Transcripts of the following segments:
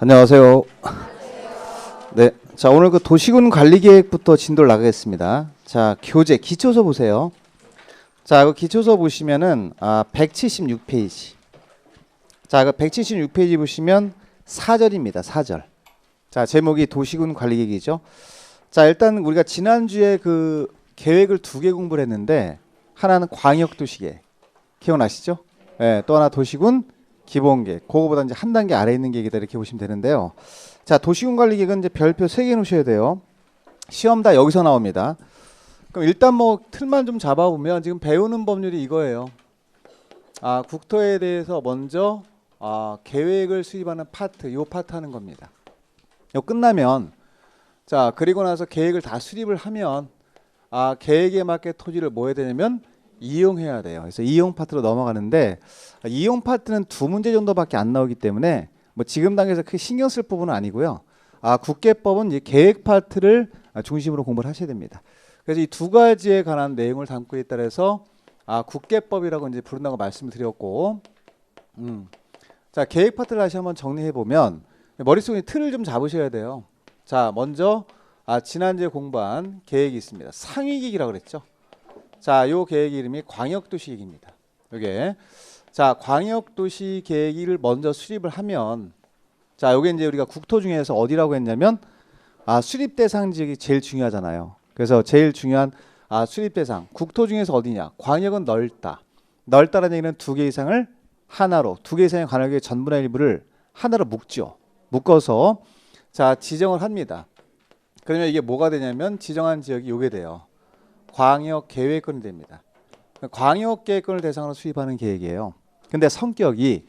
안녕하세요. 네, 자 오늘 그 도시군 관리계획부터 진도를 나가겠습니다. 자 교재 기초서 보세요. 자 그 기초서 보시면은 176페이지. 자 그 176페이지 보시면 4절입니다. 4절. 자 제목이 도시군 관리계획이죠. 자 일단 우리가 지난주에 그 계획을 두 개 공부를 했는데 하나는 광역도시계획 기억나시죠? 네, 또 하나 도시군 기본계획. 그거보다 이제 한 단계 아래 있는 계획이다 이렇게 보시면 되는데요. 자 도시군 관리계획은 이제 별표 3개 놓으셔야 돼요. 시험 다 여기서 나옵니다. 그럼 일단 뭐 틀만 좀 잡아보면 지금 배우는 법률이 이거예요. 국토에 대해서 먼저 계획을 수립하는 파트, 요 파트 하는 겁니다. 요 끝나면 자 그리고 나서 계획을 다 수립을 하면 계획에 맞게 토지를 뭐 해야 되냐면 이용해야 돼요. 그래서 이용 파트로 넘어가는데 이용 파트는 두 문제 정도밖에 안 나오기 때문에 뭐 지금 단계에서 크게 신경 쓸 부분은 아니고요. 국계법은 이제 계획 파트를 중심으로 공부를 하셔야 됩니다. 그래서 이 두 가지에 관한 내용을 담고 있다 해서 국계법이라고 이제 부른다고 말씀을 드렸고, 자 계획 파트를 다시 한번 정리해 보면 머릿속에 틀을 좀 잡으셔야 돼요. 자 먼저 지난주에 공부한 계획이 있습니다. 상위계획이라고 그랬죠. 자, 요 계획 이름이 광역도시계획입니다. 요게 자 광역도시계획을 먼저 수립을 하면 자 요게 이제 우리가 국토 중에서 어디라고 했냐면 수립 대상 지역이 제일 중요하잖아요. 그래서 제일 중요한 수립 대상 국토 중에서 어디냐? 광역은 넓다. 넓다라는 얘기는 두 개 이상을 하나로 두 개 이상의 광역의 전부나 일부를 하나로 묶죠. 묶어서 자 지정을 합니다. 그러면 이게 뭐가 되냐면 지정한 지역이 요게 돼요. 광역계획권이 됩니다. 광역계획권을 대상으로 수립하는 계획이에요. 근데 성격이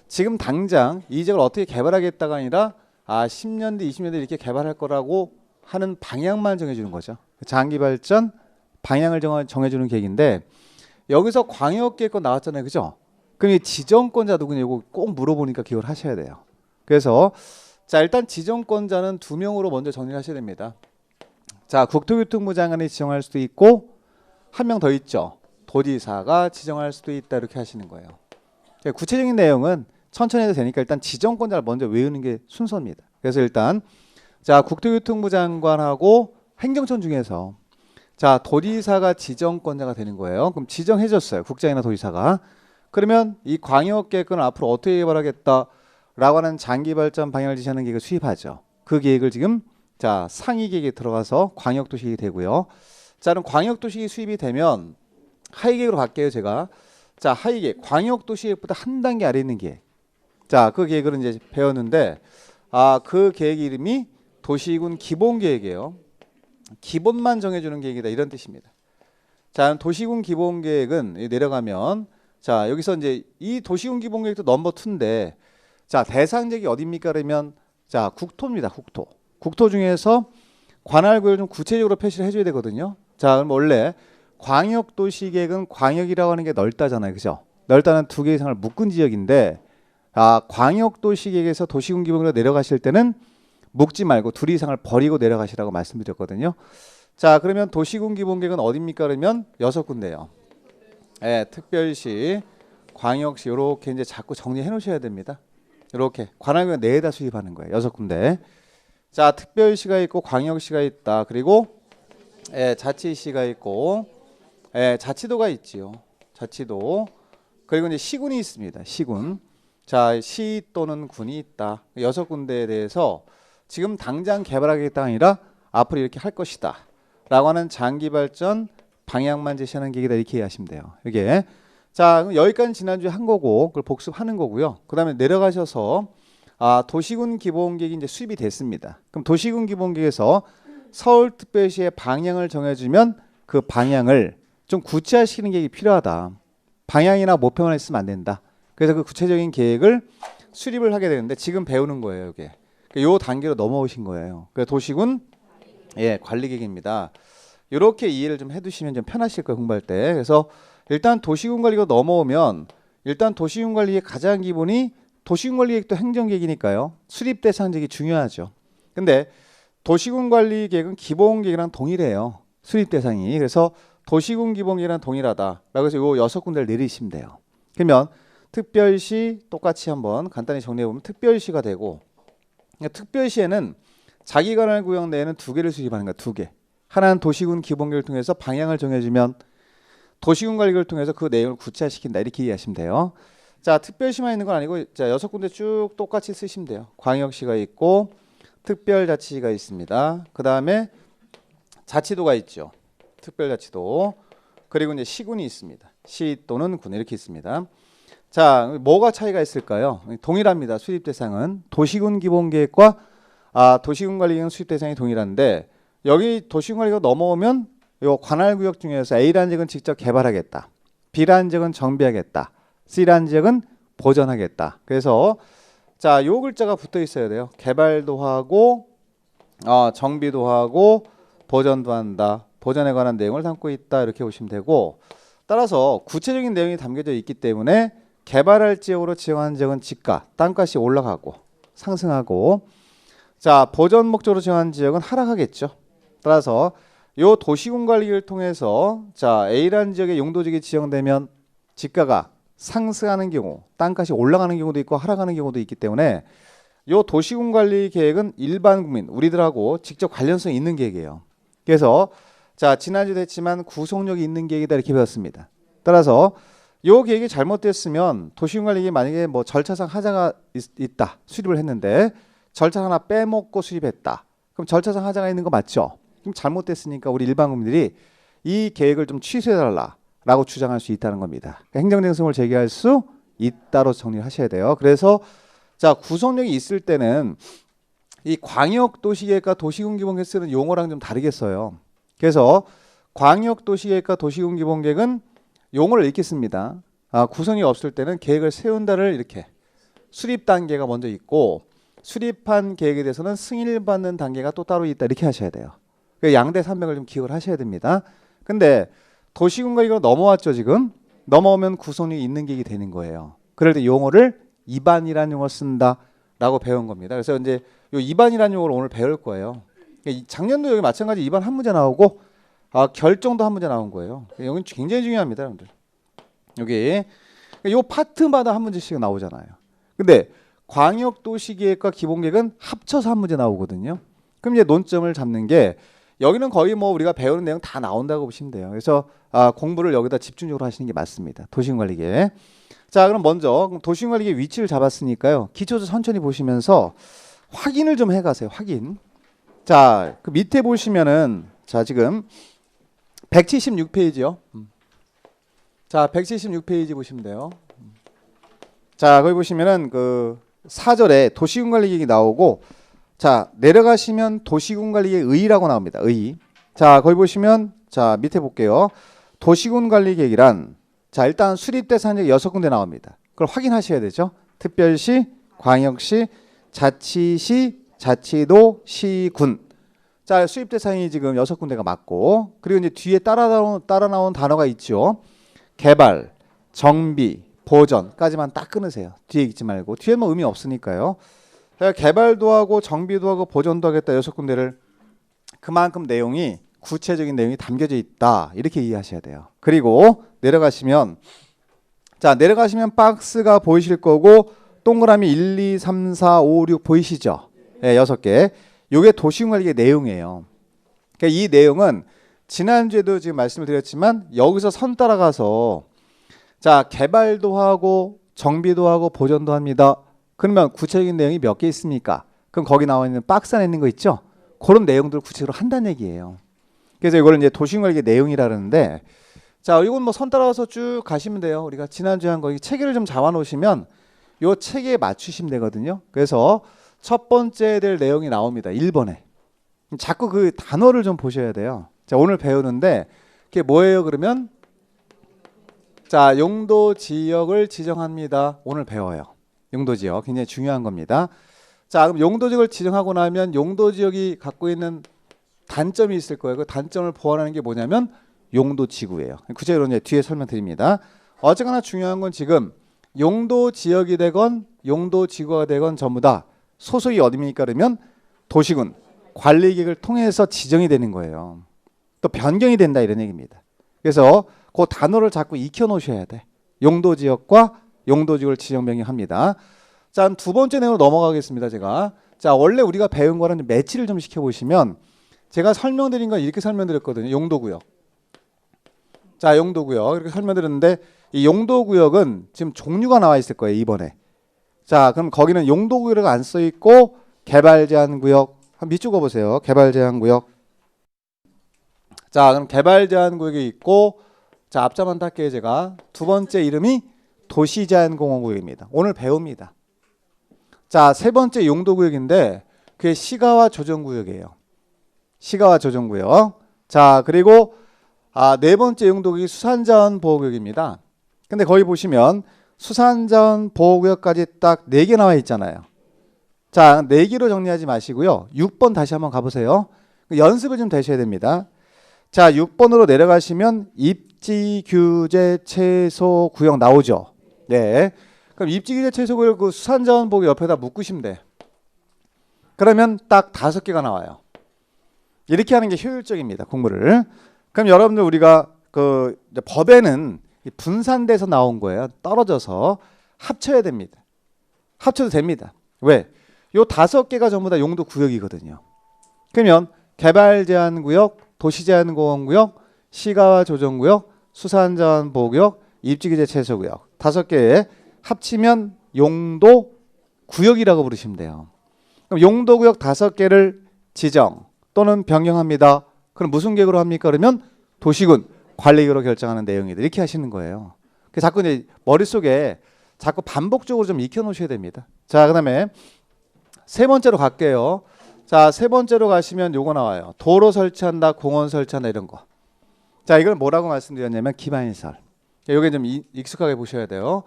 지금 당장 이 지역을 어떻게 개발하겠다가 아니라 10년 뒤 20년 뒤 이렇게 개발할 거라고 하는 방향만 정해주는 거죠. 장기발전 방향을 정해주는 계획인데 여기서 광역계획권 나왔잖아요. 그죠? 그럼 이 지정권자 누구냐 이거 꼭 물어보니까 기억을 하셔야 돼요. 그래서 자 일단 지정권자는 2명으로 먼저 정리를 하셔야 됩니다. 자 국토교통부 장관이 지정할 수도 있고 한 명 더 있죠. 도지사가 지정할 수도 있다 이렇게 하시는 거예요. 구체적인 내용은 천천히 해도 되니까 일단 지정권자를 먼저 외우는 게 순서입니다. 그래서 일단 자 국토교통부 장관하고 행정처 중에서 자 도지사가 지정권자가 되는 거예요. 그럼 지정해줬어요. 국장이나 도지사가. 그러면 이 광역계획권을 앞으로 어떻게 개발하겠다라고 하는 장기발전 방향을 지시하는 계획을 수립하죠. 그 계획을 지금 자 상위 계획에 들어가서 광역도시계획이 되고요. 자 그럼 광역도시계획 수립이 되면 하위계획으로 갈게요. 제가 자 하위계획 광역도시계획보다 한 단계 아래 있는 계획. 자 그 계획을 이제 배웠는데 그 계획 이름이 도시군 기본계획이에요. 기본만 정해주는 계획이다 이런 뜻입니다. 자 도시군 기본계획은 내려가면 자 여기서 이제 이 도시군 기본계획도 넘버 2인데 자 대상 지역이 어디입니까? 그러면 자 국토입니다. 국토 중에서 관할구역을 좀 구체적으로 표시를 해줘야 되거든요. 자 그럼 원래 광역도시계획은 광역이라고 하는 게 넓다잖아요. 그죠? 넓다는 두 개 이상을 묶은 지역인데 광역도시계획에서 도시군 기본으로 내려가실 때는 묶지 말고 둘 이상을 버리고 내려가시라고 말씀드렸거든요. 자 그러면 도시군 기본계획은 어디입니까? 그러면 6군데예요. 특별시, 광역시 이렇게 이제 자꾸 정리해 놓으셔야 됩니다. 이렇게 관할구역 내에다 수립하는 거예요. 6군데. 자 특별시가 있고 광역시가 있다. 그리고 자치시가 있고 자치도가 있지요. 자치도. 그리고 이제 시군이 있습니다. 시군. 자 시 또는 군이 있다. 6군데에 대해서 지금 당장 개발하겠다가 아니라 앞으로 이렇게 할 것이다 라고 하는 장기발전 방향만 제시하는 계획이다 이렇게 이해하시면 돼요. 이게 자 그럼 여기까지 지난주에 한 거고 그걸 복습하는 거고요. 그 다음에 내려가셔서 도시군 기본계획이 이제 수립이 됐습니다. 그럼 도시군 기본계획에서 서울특별시의 방향을 정해주면 그 방향을 좀 구체화시키는 계획이 필요하다. 방향이나 목표만 있으면 안 된다. 그래서 그 구체적인 계획을 수립을 하게 되는데 지금 배우는 거예요. 이게 요 단계로 넘어오신 거예요. 그래서 도시군 관리계획입니다. 이렇게 이해를 좀 해두시면 좀 편하실 거예요. 공부할 때. 그래서 일단 도시군 관리가 넘어오면 일단 도시군 관리의 가장 기본이 도시군 관리계획도 행정계획이니까요. 수립 대상 지역이 중요하죠. 근데 도시군 관리계획은 기본계획이랑 동일해요. 수립 대상이. 그래서 도시군 기본계획이랑 동일하다라고 해서 요 6군데를 내리시면 돼요. 그러면 특별시 똑같이 한번 간단히 정리해 보면 특별시가 되고 그러니까 특별시에는 자기관할구역 내에는 두 개를 수립하는 거야. 두 개. 하나는 도시군 기본계획을 통해서 방향을 정해주면 도시군 관리를 통해서 그 내용을 구체화시킨다. 이렇게 이해하시면 돼요. 자, 특별시만 있는 건 아니고 자, 6군데 쭉 똑같이 쓰시면 돼요. 광역시가 있고 특별자치시가 있습니다. 그 다음에 자치도가 있죠. 특별자치도. 그리고 이제 시군이 있습니다. 시 또는 군 이렇게 있습니다. 자, 뭐가 차이가 있을까요? 동일합니다. 수립 대상은 도시군 기본계획과 도시군 관리계획 수립 대상이 동일한데 여기 도시군 관리계획 넘어오면 요 관할구역 중에서 A라는 지역은 직접 개발하겠다. B라는 지역은 정비하겠다. C라는 지역은 보전하겠다. 그래서 자, 요 글자가 붙어 있어야 돼요. 개발도 하고 정비도 하고 보전도 한다. 보전에 관한 내용을 담고 있다. 이렇게 보시면 되고 따라서 구체적인 내용이 담겨져 있기 때문에 개발할 지역으로 지정한 지역은 지가, 땅값이 올라가고 상승하고 자, 보전 목적으로 지정한 지역은 하락하겠죠. 따라서 요 도시군 관리를 통해서 자, A라는 지역의 용도지역이 지정되면 지가가 상승하는 경우, 땅값이 올라가는 경우도 있고 하락하는 경우도 있기 때문에 요 도시군 관리 계획은 일반 국민, 우리들하고 직접 관련성이 있는 계획이에요. 그래서 자, 지난주도 했지만 구속력이 있는 계획이다 이렇게 배웠습니다. 따라서 요 계획이 잘못됐으면 도시군 관리 계획이 만약에 뭐 절차상 하자가 있다. 수립을 했는데 절차 하나 빼먹고 수립했다. 그럼 절차상 하자가 있는 거 맞죠? 그럼 잘못됐으니까 우리 일반 국민들이 이 계획을 좀 취소해달라라고 주장할 수 있다는 겁니다. 그러니까 행정쟁송을 제기할 수 있다로 정리를 하셔야 돼요. 그래서 자, 구속력이 있을 때는 이 광역도시계획과 도시군기본계획 쓰는 용어랑 좀 다르겠어요. 그래서 광역도시계획과 도시군기본계획은 용어를 읽겠습니다. 구성이 없을 때는 계획을 세운다를 이렇게 수립 단계가 먼저 있고 수립한 계획에 대해서는 승인을 받는 단계가 또 따로 있다 이렇게 하셔야 돼요. 그러니까 양대 산맥을 좀 기억을 하셔야 됩니다. 근데 도시군관리가 넘어왔죠. 지금 넘어오면 구성력이 있는 계획이 되는 거예요. 그럴 때 용어를 입안이라는 용어를 쓴다라고 배운 겁니다. 그래서 이제 요 입안이라는 용어를 오늘 배울 거예요. 작년도 여기 마찬가지 입안 한 문제 나오고 결정도 한 문제 나온 거예요. 여기 굉장히 중요합니다, 여러분들. 여기 요 파트마다 한 문제씩 나오잖아요. 근데 광역도시계획과 기본계획은 합쳐서 한 문제 나오거든요. 그럼 이제 논점을 잡는 게 여기는 거의 뭐 우리가 배우는 내용 다 나온다고 보시면 돼요. 그래서 공부를 여기다 집중적으로 하시는 게 맞습니다. 도시군관리계획. 자, 그럼 먼저 도시군관리계획 위치를 잡았으니까요. 기초도 천천히 보시면서 확인을 좀 해가세요. 확인. 자, 그 밑에 보시면은 자, 지금 176페이지요. 자, 176페이지 보시면 돼요. 자, 거기 보시면은 그 4절에 도시군관리계획이 나오고 자, 내려가시면 도시군관리계획 의의라고 나옵니다. 의의. 자, 거기 보시면 자, 밑에 볼게요. 도시군관리계획이란 자, 일단 수립 대상이 6군데 나옵니다. 그걸 확인하셔야 되죠. 특별시, 광역시, 자치시, 자치도, 시군. 자, 수립 대상이 지금 6군데가 맞고 그리고 이제 뒤에 따라 나온 단어가 있죠. 개발, 정비, 보전까지만 딱 끊으세요. 뒤에 읽지 말고. 뒤에 뭐 의미 없으니까요. 개발도 하고 정비도 하고 보전도 하겠다 6군데를 그만큼 내용이 구체적인 내용이 담겨져 있다 이렇게 이해하셔야 돼요. 그리고 내려가시면 자, 내려가시면 박스가 보이실 거고 동그라미 1, 2, 3, 4, 5, 6 보이시죠? 네, 6개. 요게 도시군관리계획 내용이에요. 그러니까 이 내용은 지난주에도 지금 말씀을 드렸지만 여기서 선 따라가서 자, 개발도 하고 정비도 하고 보전도 합니다. 그러면 구체적인 내용이 몇 개 있습니까? 그럼 거기 나와 있는 박스 안에 있는 거 있죠? 그런 내용들을 구체적으로 한다는 얘기예요. 그래서 이거를 이제 도시군관리계획 내용이라 그러는데 자, 이건 뭐 선 따라서 쭉 가시면 돼요. 우리가 지난주에 한 거 이 체계를 좀 잡아 놓으시면 요 체계에 맞추시면 되거든요. 그래서 첫 번째 될 내용이 나옵니다. 1번에. 자꾸 그 단어를 좀 보셔야 돼요. 자, 오늘 배우는데 그게 뭐예요? 그러면 자, 용도 지역을 지정합니다. 오늘 배워요. 용도 지역 굉장히 중요한 겁니다. 자, 그럼 용도 지역을 지정하고 나면 용도 지역이 갖고 있는 단점이 있을 거예요. 그 단점을 보완하는 게 뭐냐면 용도 지구예요. 구체적으로 이제 뒤에 설명드립니다. 어쨌거나 중요한 건 지금 용도 지역이 되건 용도 지구가 되건 전부 다 소속이 어디입니까? 그러면 도시군 관리계획을 통해서 지정이 되는 거예요. 또 변경이 된다 이런 얘기입니다. 그래서 그 단어를 자꾸 익혀 놓으셔야 돼. 용도 지역과 용도 지역을 지정 변경합니다. 자, 두 번째 내용으로 넘어가겠습니다. 제가 자, 원래 우리가 배운 거는 매치를 좀 시켜보시면 제가 설명드린 건 이렇게 설명드렸거든요. 용도구역. 자, 용도구역 이렇게 설명드렸는데 이 용도구역은 지금 종류가 나와 있을 거예요. 2번에. 자, 그럼 거기는 용도구역이 안 써 있고 개발제한구역 밑줄 그어보세요. 개발제한구역. 자, 그럼 개발제한구역이 있고 자, 앞자만 탈게요. 제가 두 번째 이름이 도시제한공원구역입니다. 오늘 배웁니다. 자, 세 번째 용도구역인데 그게 시가와 조정구역이에요. 시가와 조정구역. 자, 그리고 네 번째 용도구역이 수산자원보호구역입니다. 근데 거기 보시면 수산자원보호구역까지 딱 4개 나와 있잖아요. 자, 4개로 정리하지 마시고요. 6번 다시 한번 가보세요. 연습을 좀 되셔야 됩니다. 자, 6번으로 내려가시면 입지규제 최소구역 나오죠. 네. 그럼 입지규제 최소구역 그 수산자원보호구역 옆에다 묶으시면 돼. 그러면 딱 5개가 나와요. 이렇게 하는 게 효율적입니다. 공부를. 그럼 여러분들 우리가 그 법에는 분산돼서 나온 거예요. 떨어져서 합쳐야 됩니다. 합쳐도 됩니다. 왜? 요 5개가 전부 다 용도 구역이거든요. 그러면 개발제한구역, 도시제한공원구역, 시가와 조정구역, 수산자원보호구역, 입지규제 최소구역 5개에 합치면 용도 구역이라고 부르시면 돼요. 그럼 용도구역 5개를 지정 또는 변경합니다. 그럼 무슨 계획으로 합니까? 그러면 도시군 관리계획으로 결정하는 내용이다. 이렇게 하시는 거예요. 자꾸 이제 머릿속에 자꾸 반복적으로 좀 익혀 놓으셔야 됩니다. 자, 그다음에 세 번째로 갈게요. 자, 세 번째로 가시면 요거 나와요. 도로 설치한다, 공원 설치한다 이런 거. 자, 이걸 뭐라고 말씀드렸냐면 기반시설. 요게 좀 익숙하게 보셔야 돼요.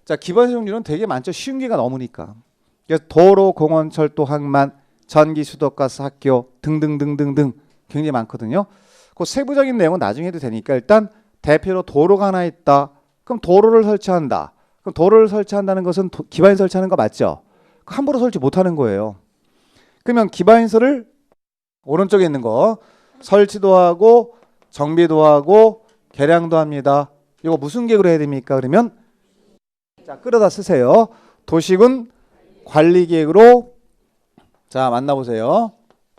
자, 기반시설 종류는 되게 많죠. 쉬운 게가 넘으니까. 그래서 도로, 공원, 철도, 항만, 전기, 수도가스, 학교 등등등등등 굉장히 많거든요. 그 세부적인 내용은 나중에 해도 되니까 일단 대표로 도로가 하나 있다. 그럼 도로를 설치한다. 그럼 도로를 설치한다는 것은 기반시설 설치하는 거 맞죠? 함부로 설치 못하는 거예요. 그러면 기반시설을 오른쪽에 있는 거 설치도 하고 정비도 하고 개량도 합니다. 이거 무슨 계획으로 해야 됩니까? 그러면 자, 끌어다 쓰세요. 도시군 관리계획으로 자, 만나보세요.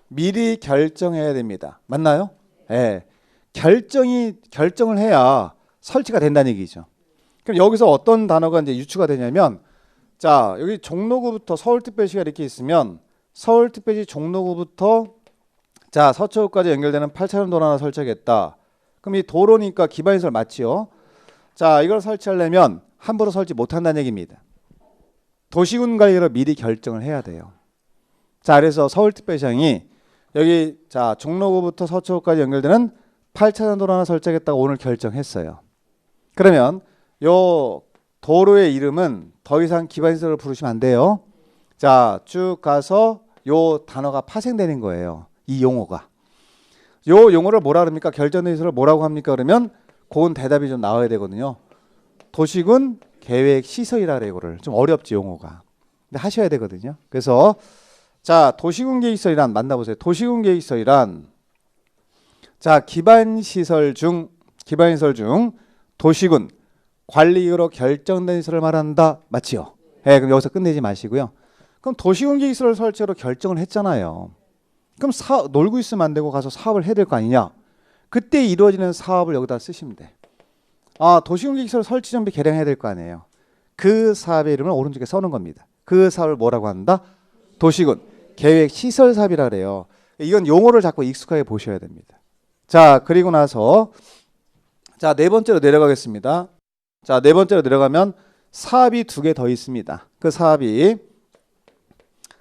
미리 결정해야 됩니다. 맞나요? 예. 결정을 해야 설치가 된다는 얘기죠. 그럼 여기서 어떤 단어가 이제 유추가 되냐면 자, 여기 종로구부터 서울특별시가 이렇게 있으면 서울특별시 종로구부터 자, 서초구까지 연결되는 8차선 도로 하나 설치하겠다. 그럼 이 도로니까 기반시설 맞지요? 자, 이걸 설치하려면 함부로 설치 못한다는 얘기입니다. 도시군 관리로 미리 결정을 해야 돼요. 자, 그래서 서울특별시장이 여기 자, 종로구부터 서초구까지 연결되는 8차선 도로 하나 설치하겠다고 오늘 결정했어요. 그러면 요 도로의 이름은 더 이상 기반시설을 부르시면 안 돼요. 자, 쭉 가서 요 단어가 파생되는 거예요. 이 용어가. 요 용어를 뭐라 그럽니까? 결정시설을 뭐라고 합니까? 그러면 그건 대답이 좀 나와야 되거든요. 도시군 계획시설이라 그래요. 이거를 좀 어렵지 용어가. 근데 하셔야 되거든요. 그래서 자, 도시군 계획시설이란 만나보세요. 도시군 계획시설이란 자, 기반시설 중 도시군 관리계획으로 결정된 시설을 말한다. 맞지요? 네, 그럼 여기서 끝내지 마시고요. 그럼 도시군 계획시설 설치로 결정을 했잖아요. 그럼 놀고 있으면 안 되고 가서 사업을 해야 될 거 아니냐? 그때 이루어지는 사업을 여기다 쓰시면 돼. 도시군 계획시설 설치 정비 개량해야 될 거 아니에요. 그 사업의 이름을 오른쪽에 써놓은 겁니다. 그 사업을 뭐라고 한다? 도시군 계획시설 사업이라 그래요. 이건 용어를 자꾸 익숙하게 보셔야 됩니다. 자, 그리고 나서 자, 네 번째로 내려가겠습니다. 자, 네 번째로 내려가면 사업이 2개 더 있습니다. 그 사업이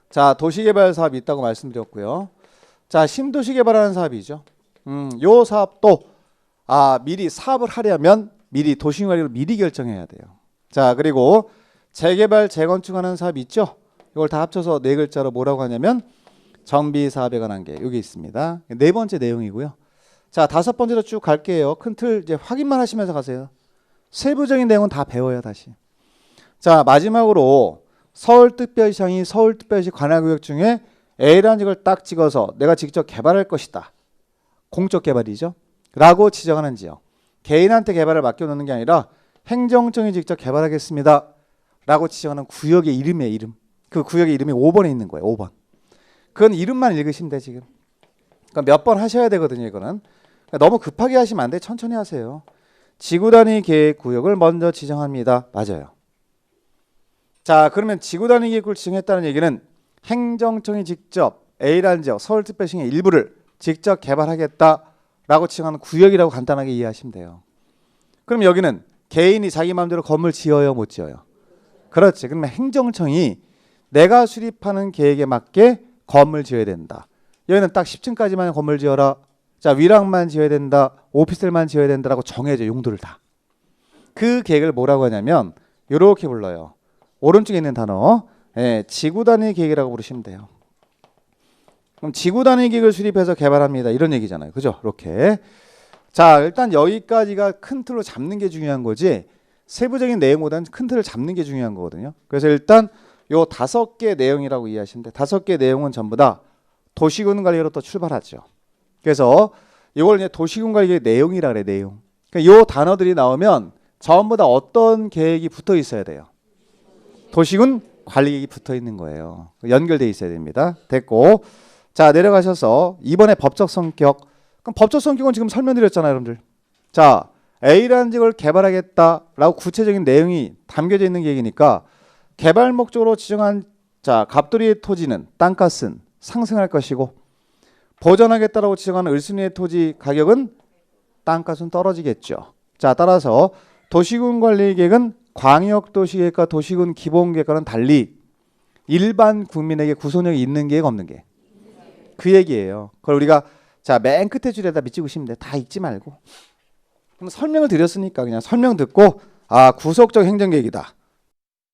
자, 도시개발 사업이 있다고 말씀드렸고요. 자, 신도시 개발하는 사업이죠. 요 사업도 미리 사업을 하려면 미리 도시관리로 미리 결정해야 돼요. 자, 그리고 재개발 재건축하는 사업이 있죠. 이걸 다 합쳐서 4글자로 뭐라고 하냐면 정비 사업에 관한 게 여기 있습니다. 네 번째 내용이고요. 자, 5번째로 쭉 갈게요. 큰 틀 이제 확인만 하시면서 가세요. 세부적인 내용은 다 배워요, 다시. 자, 마지막으로 서울특별시장이 서울특별시 관할구역 중에 A라는 지역을 딱 찍어서 내가 직접 개발할 것이다. 공적 개발이죠. 라고 지정하는 지역. 개인한테 개발을 맡겨놓는 게 아니라 행정청이 직접 개발하겠습니다. 라고 지정하는 구역의 이름이에요, 이름. 그 구역의 이름이 5번에 있는 거예요, 5번. 그건 이름만 읽으시면 돼 지금. 그러니까 몇 번 하셔야 되거든요 이거는. 그러니까 너무 급하게 하시면 안 돼. 천천히 하세요. 지구단위 계획 구역을 먼저 지정합니다. 맞아요. 자 그러면 지구단위 계획을 지정했다는 얘기는 행정청이 직접 A라는 지역 서울특별시의 일부를 직접 개발하겠다라고 지정하는 구역이라고 간단하게 이해하시면 돼요. 그럼 여기는 개인이 자기 마음대로 건물 지어요 못 지어요? 그렇지. 그러면 행정청이 내가 수립하는 계획에 맞게 건물 지어야 된다. 여기는 딱 10층까지만 건물 지어라. 자 위락만 지어야 된다. 오피스텔만 지어야 된다라고 정해져 용도를 다. 그 계획을 뭐라고 하냐면 이렇게 불러요. 오른쪽에 있는 단어 지구단위 계획이라고 부르시면 돼요. 그럼 지구단위 계획을 수립해서 개발합니다. 이런 얘기잖아요. 그죠? 이렇게. 자 일단 여기까지가 큰 틀로 잡는 게 중요한 거지 세부적인 내용보다는 큰 틀을 잡는 게 중요한 거거든요. 그래서 일단 요 5개 내용이라고 이해하시면 돼요. 5개 내용은 전부 다 도시군 관리로부터 출발하죠. 그래서 이걸 이제 도시군 관리의 내용이라 그래 내용. 그러니까 요 단어들이 나오면 전부 다 어떤 계획이 붙어 있어야 돼요. 도시군 관리 계획이 붙어 있는 거예요. 연결돼 있어야 됩니다. 됐고 자 내려가셔서 이번에 법적 성격. 그럼 법적 성격은 지금 설명드렸잖아요, 여러분들. 자 A라는 지역을 개발하겠다라고 구체적인 내용이 담겨져 있는 계획이니까 개발 목적으로 지정한 자 갑돌이의 토지는 땅값은 상승할 것이고 보전하겠다라고 지정하는 을순이의 토지 가격은 땅값은 떨어지겠죠. 자 따라서 도시군 관리 계획은 광역도시계획과 도시군 기본계획과는 달리 일반 국민에게 구속력이 있는 계획 없는 계획 그 얘기예요. 그걸 우리가 자 맨 끝에 줄에다 밑찍으시면 돼. 다 읽지 말고. 그럼 설명을 드렸으니까 그냥 설명 듣고 아 구속적 행정계획이다.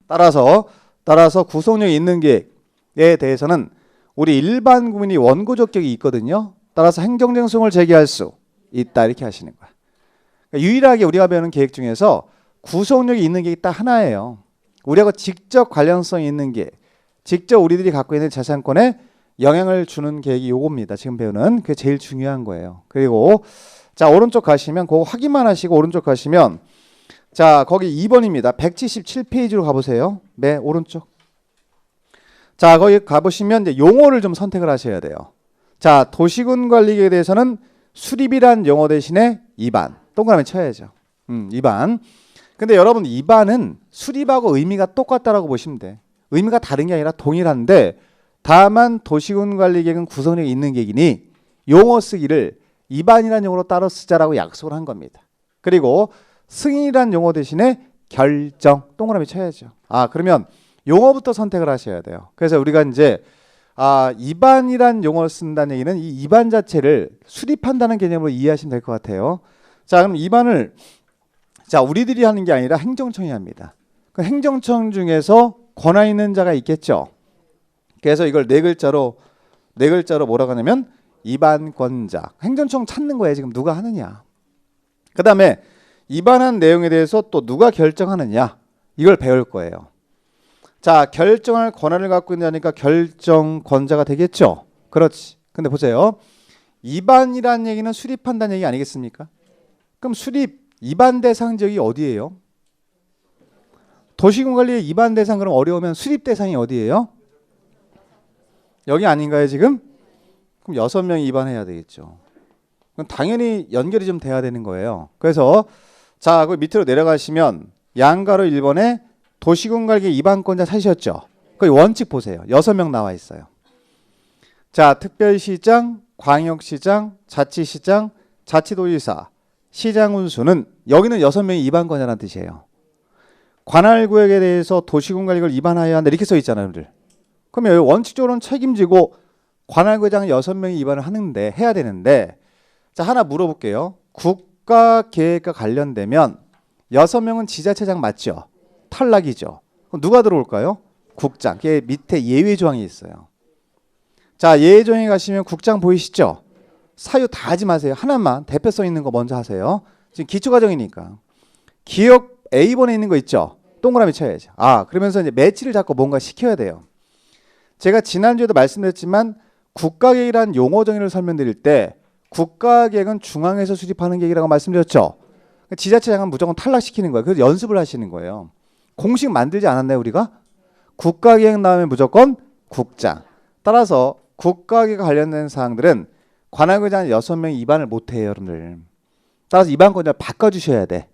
따라서 구속력이 있는 계획에 대해서는 우리 일반 국민이 원고적 격이 있거든요. 따라서 행정쟁송을 제기할 수 있다 이렇게 하시는 거야. 그러니까 유일하게 우리가 배우는 계획 중에서 구속력이 있는 계획이 딱 하나예요. 우리하고 직접 관련성이 있는 계획, 직접 우리들이 갖고 있는 재산권에 영향을 주는 계획이 요겁니다. 지금 배우는 그게 제일 중요한 거예요. 그리고 자 오른쪽 가시면 그거 확인만 하시고 오른쪽 가시면 자 거기 2번입니다. 177페이지로 가보세요. 네 오른쪽. 자 거기 가보시면 이제 용어를 좀 선택을 하셔야 돼요. 자 도시군 관리계획에 대해서는 수립이란 용어 대신에 입안 동그라미 쳐야죠. 입안. 근데 여러분 입안은 수립하고 의미가 똑같다라고 보시면 돼. 의미가 다른 게 아니라 동일한데 다만 도시군 관리계획은 구성력이 있는 계획이니 용어 쓰기를 입안이라는 용어로 따로 쓰자라고 약속을 한 겁니다. 그리고 승인이란 용어 대신에 결정 동그라미 쳐야죠. 아 그러면 용어부터 선택을 하셔야 돼요. 그래서 우리가 이제 입안이란 용어를 쓴다는 얘기는 이 입안 자체를 수립한다는 개념으로 이해하시면 될 것 같아요. 자 그럼 입안을 자 우리들이 하는 게 아니라 행정청이 합니다. 그 행정청 중에서 권한 있는 자가 있겠죠. 그래서 이걸 네 글자로 뭐라고 하냐면 입안권자. 행정청 찾는 거예요. 지금 누가 하느냐. 그 다음에 입안한 내용에 대해서 또 누가 결정하느냐. 이걸 배울 거예요. 자 결정할 권한을 갖고 있다니까 결정권자가 되겠죠. 그렇지. 근데 보세요. 입안이라는 얘기는 수립한다는 얘기 아니겠습니까? 그럼 수립 입안 대상 지역이 어디예요? 도시군관리의 입안 대상 그럼 어려우면 수립 대상이 어디예요? 여기 아닌가요 지금? 그럼 6명이 입안해야 되겠죠. 그럼 당연히 연결이 좀 돼야 되는 거예요. 그래서 자 그 밑으로 내려가시면 양가로 1번에 도시군관리 입안권자 찾으셨죠? 그 원칙 보세요. 6명 나와 있어요. 자 특별시장, 광역시장, 자치시장, 자치도지사, 시장군수는 여기는 6명이 입안권자라는 뜻이에요. 관할구역에 대해서 도시군관리를 입안하여야 한다 이렇게 써 있잖아요. 여러분들. 그러면 여기 원칙적으로는 책임지고 관할구장은 6명이 입안을 하는데 해야 되는데 자 하나 물어볼게요. 국가계획과 관련되면 6명은 지자체장 맞죠? 탈락이죠. 그럼 누가 들어올까요? 국장. 그게 밑에 예외 조항이 있어요. 자 예외 조항에 가시면 국장 보이시죠? 사유 다 하지 마세요. 하나만 대표성 있는 거 먼저 하세요. 지금 기초과정이니까. 기억 A번에 있는 거 있죠? 동그라미 쳐야죠. 그러면서 이제 매치를 잡고 뭔가 시켜야 돼요. 제가 지난주에도 말씀드렸지만 국가계획이라는 용어 정의를 설명드릴 때 국가계획은 중앙에서 수립하는 계획이라고 말씀드렸죠. 지자체장은 무조건 탈락시키는 거예요. 그래서 연습을 하시는 거예요. 공식 만들지 않았나요 우리가? 국가계획 나오면 무조건 국장. 따라서 국가계획과 관련된 사항들은 관할구장 6명이 입안을 못해요, 여러분들. 따라서 입안권자를 바꿔주셔야 돼.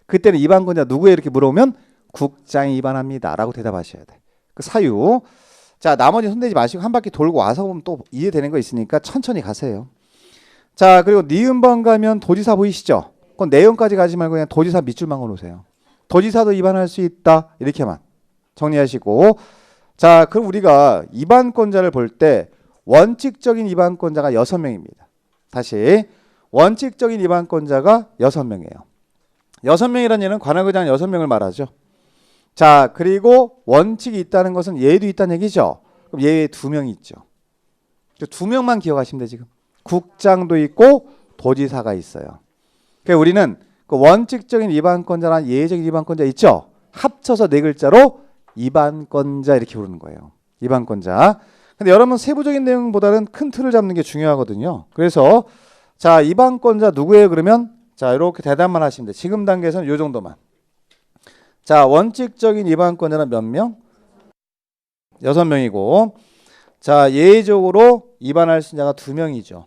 그때는 입안권자 누구에 이렇게 물어보면 국장이 입안합니다 라고 대답하셔야 돼. 그 사유. 자, 나머지 손대지 마시고 한 바퀴 돌고 와서 보면 또 이해되는 거 있으니까 천천히 가세요. 자, 그리고 니은번 가면 도지사 보이시죠? 그건 내용까지 가지 말고 그냥 도지사 밑줄만 걸으세요. 도지사도 입안할 수 있다 이렇게만 정리하시고, 자, 그럼 우리가 입안권자를 볼 때 원칙적인 입안권자가 6명입니다. 다시 원칙적인 입안권자가 6명이에요. 6명이라는 얘는 관할구장 6명을 말하죠. 자, 그리고 원칙이 있다는 것은 예도 있다는 얘기죠. 그럼 예외 2명이 있죠. 2명만 기억하시면 돼. 지금 국장도 있고 도지사가 있어요. 그러니까 우리는 그 원칙적인 입안권자랑 예외적인 입안권자 있죠. 합쳐서 4글자로 입안권자 이렇게 부르는 거예요. 입안권자. 근데 여러분 세부적인 내용보다는 큰 틀을 잡는 게 중요하거든요. 그래서 자, 입안권자 누구예요? 그러면 자, 이렇게 대답만 하시면 돼. 지금 단계에서는 이 정도만. 자, 원칙적인 입안권자는 몇 명? 6명이고, 자, 예외적으로 입안할 수 있는 자가 2명이죠.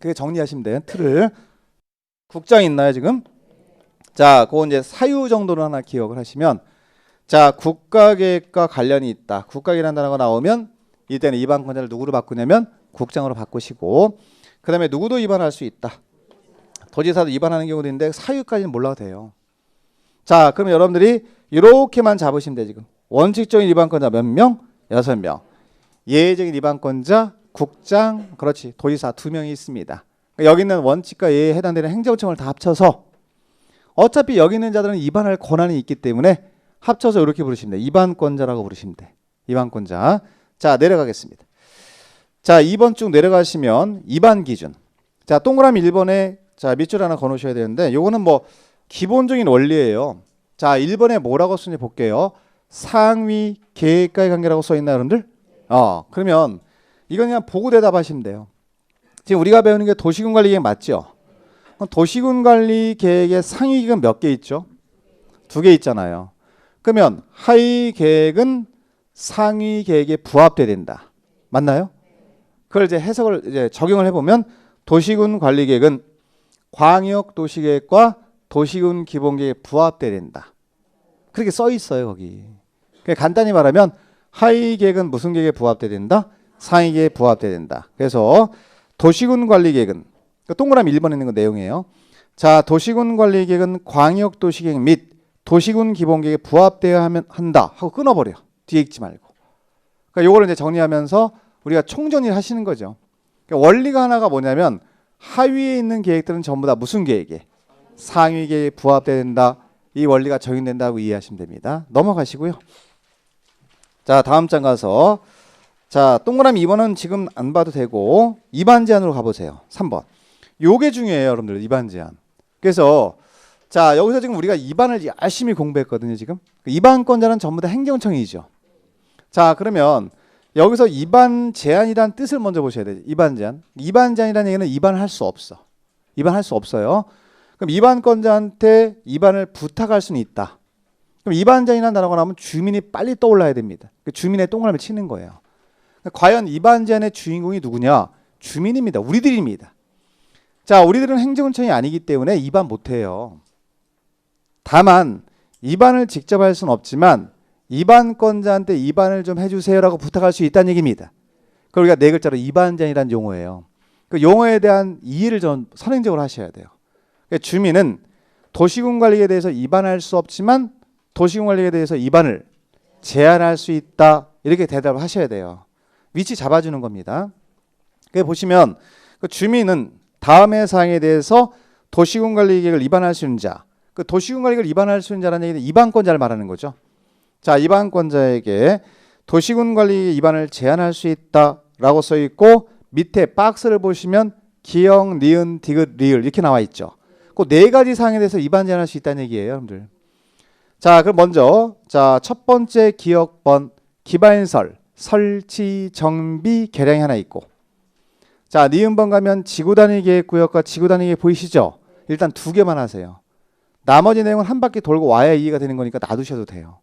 그게 정리하시면 돼요. 틀을. 국장 있나요, 지금? 자, 그거 이제 사유 정도로 하나 기억을 하시면, 자, 국가계획과 관련이 있다. 국가계획이라는 단어가 나오면 이때는 입안권자를 누구로 바꾸냐면 국장으로 바꾸시고, 그 다음에 누구도 입안할 수 있다. 도지사도 입안하는 경우도 있는데 사유까지는 몰라도 돼요. 자, 그러면 여러분들이 이렇게만 잡으시면 돼. 지금 원칙적인 입안권자 몇 명? 6명. 예외적인 입안권자 국장, 그렇지, 도지사 2명이 있습니다. 그러니까 여기 있는 원칙과 예외에 해당되는 행정청을 다 합쳐서 어차피 여기 있는 자들은 입안할 권한이 있기 때문에 합쳐서 이렇게 부르시면 돼. 입안권자라고 부르시면 돼. 입안권자. 자, 내려가겠습니다. 자, 2번 쭉 내려가시면 입안 기준. 자, 동그라미 1번에 자, 밑줄 하나 거놓으셔야 되는데 요거는 뭐 기본적인 원리예요. 자, 1번에 뭐라고 쓰는지 볼게요. 상위 계획과의 관계라고 써 있나요, 여러분들? 그러면 이건 그냥 보고 대답하시면 돼요. 지금 우리가 배우는 게 도시군관리계획 맞죠? 도시군관리계획의 상위 계획은 몇 개 있죠? 2개 있잖아요. 그러면 하위 계획은 상위 계획에 부합돼야 된다. 맞나요? 그걸 이제 해석을 이제 적용을 해보면 도시군관리계획은 광역도시계획과 도시군 기본계획에 부합돼야 된다. 그렇게 써 있어요, 거기. 간단히 말하면 하위 계획은 무슨 계획에 부합돼야 된다? 상위 계획에 부합돼야 된다. 그래서 도시군관리계획은 동그라미 1번에 있는 거 내용이에요. 자, 도시군관리계획은 광역도시계획 및 도시군 기본계획에 부합되어야 한다 하고 끊어버려. 뒤에 읽지 말고. 그러니까 요거를 이제 정리하면서 우리가 총정리를 하시는 거죠. 그러니까 원리가 하나가 뭐냐면 하위에 있는 계획들은 전부 다 무슨 계획에? 상위 계획에 부합돼야 된다. 이 원리가 적용된다고 이해하시면 됩니다. 넘어가시고요. 자, 다음 장 가서 자, 동그라미 2번은 지금 안 봐도 되고 입안 제한으로 가보세요. 3번. 요게 중요해요, 여러분들. 입안 제한. 그래서 자, 여기서 지금 우리가 입안을 열심히 공부했거든요, 지금. 입안권자는 전부 다 행정청이죠. 자, 그러면 여기서 입안 제한이란 뜻을 먼저 보셔야 돼요. 입안 제한. 입안 제한이라는 얘기는 입안을 할 수 없어. 입안할 수 없어요. 그럼 입안권자한테 입안을 부탁할 수는 있다. 그럼 입안 제한이라는 단어가 나오면 주민이 빨리 떠올라야 됩니다. 주민의 동그라미 치는 거예요. 과연 입안 제한의 주인공이 누구냐? 주민입니다. 우리들입니다. 자, 우리들은 행정청이 아니기 때문에 입안 못해요. 다만 입안을 직접 할 수는 없지만 입안권자한테 입안을 좀 해주세요라고 부탁할 수 있다는 얘기입니다. 그걸 우리가 4글자로 입안 제한이라는 용어예요. 그 용어에 대한 이해를 좀 선행적으로 하셔야 돼요. 그러니까 주민은 도시군관리에 대해서 입안할 수 없지만 도시군관리에 대해서 입안을 제한할 수 있다. 이렇게 대답을 하셔야 돼요. 위치 잡아주는 겁니다. 그래서 보시면 그 주민은 다음의 사항에 대해서 도시군관리계획을 입안할 수 있는 자, 그 도시군관리계획을 입안할 수 있는 자라는 얘기는 입안권자를 말하는 거죠. 자, 입안권자에게 도시군관리 입안을 제한할 수 있다라고 써 있고 밑에 박스를 보시면 기역, 니은, 디귿, 리을 이렇게 나와 있죠. 그 4가지 사항에 대해서 입안 제한할 수 있다는 얘기예요, 여러분들. 자, 그럼 먼저 자, 첫 번째 기역번 기반시설, 설치, 정비, 개량이 하나 있고, 자, 니은번 가면 지구단위 계획구역과 지구단위 계획 보이시죠? 일단 2개만 하세요. 나머지 내용은 한 바퀴 돌고 와야 이해가 되는 거니까 놔두셔도 돼요.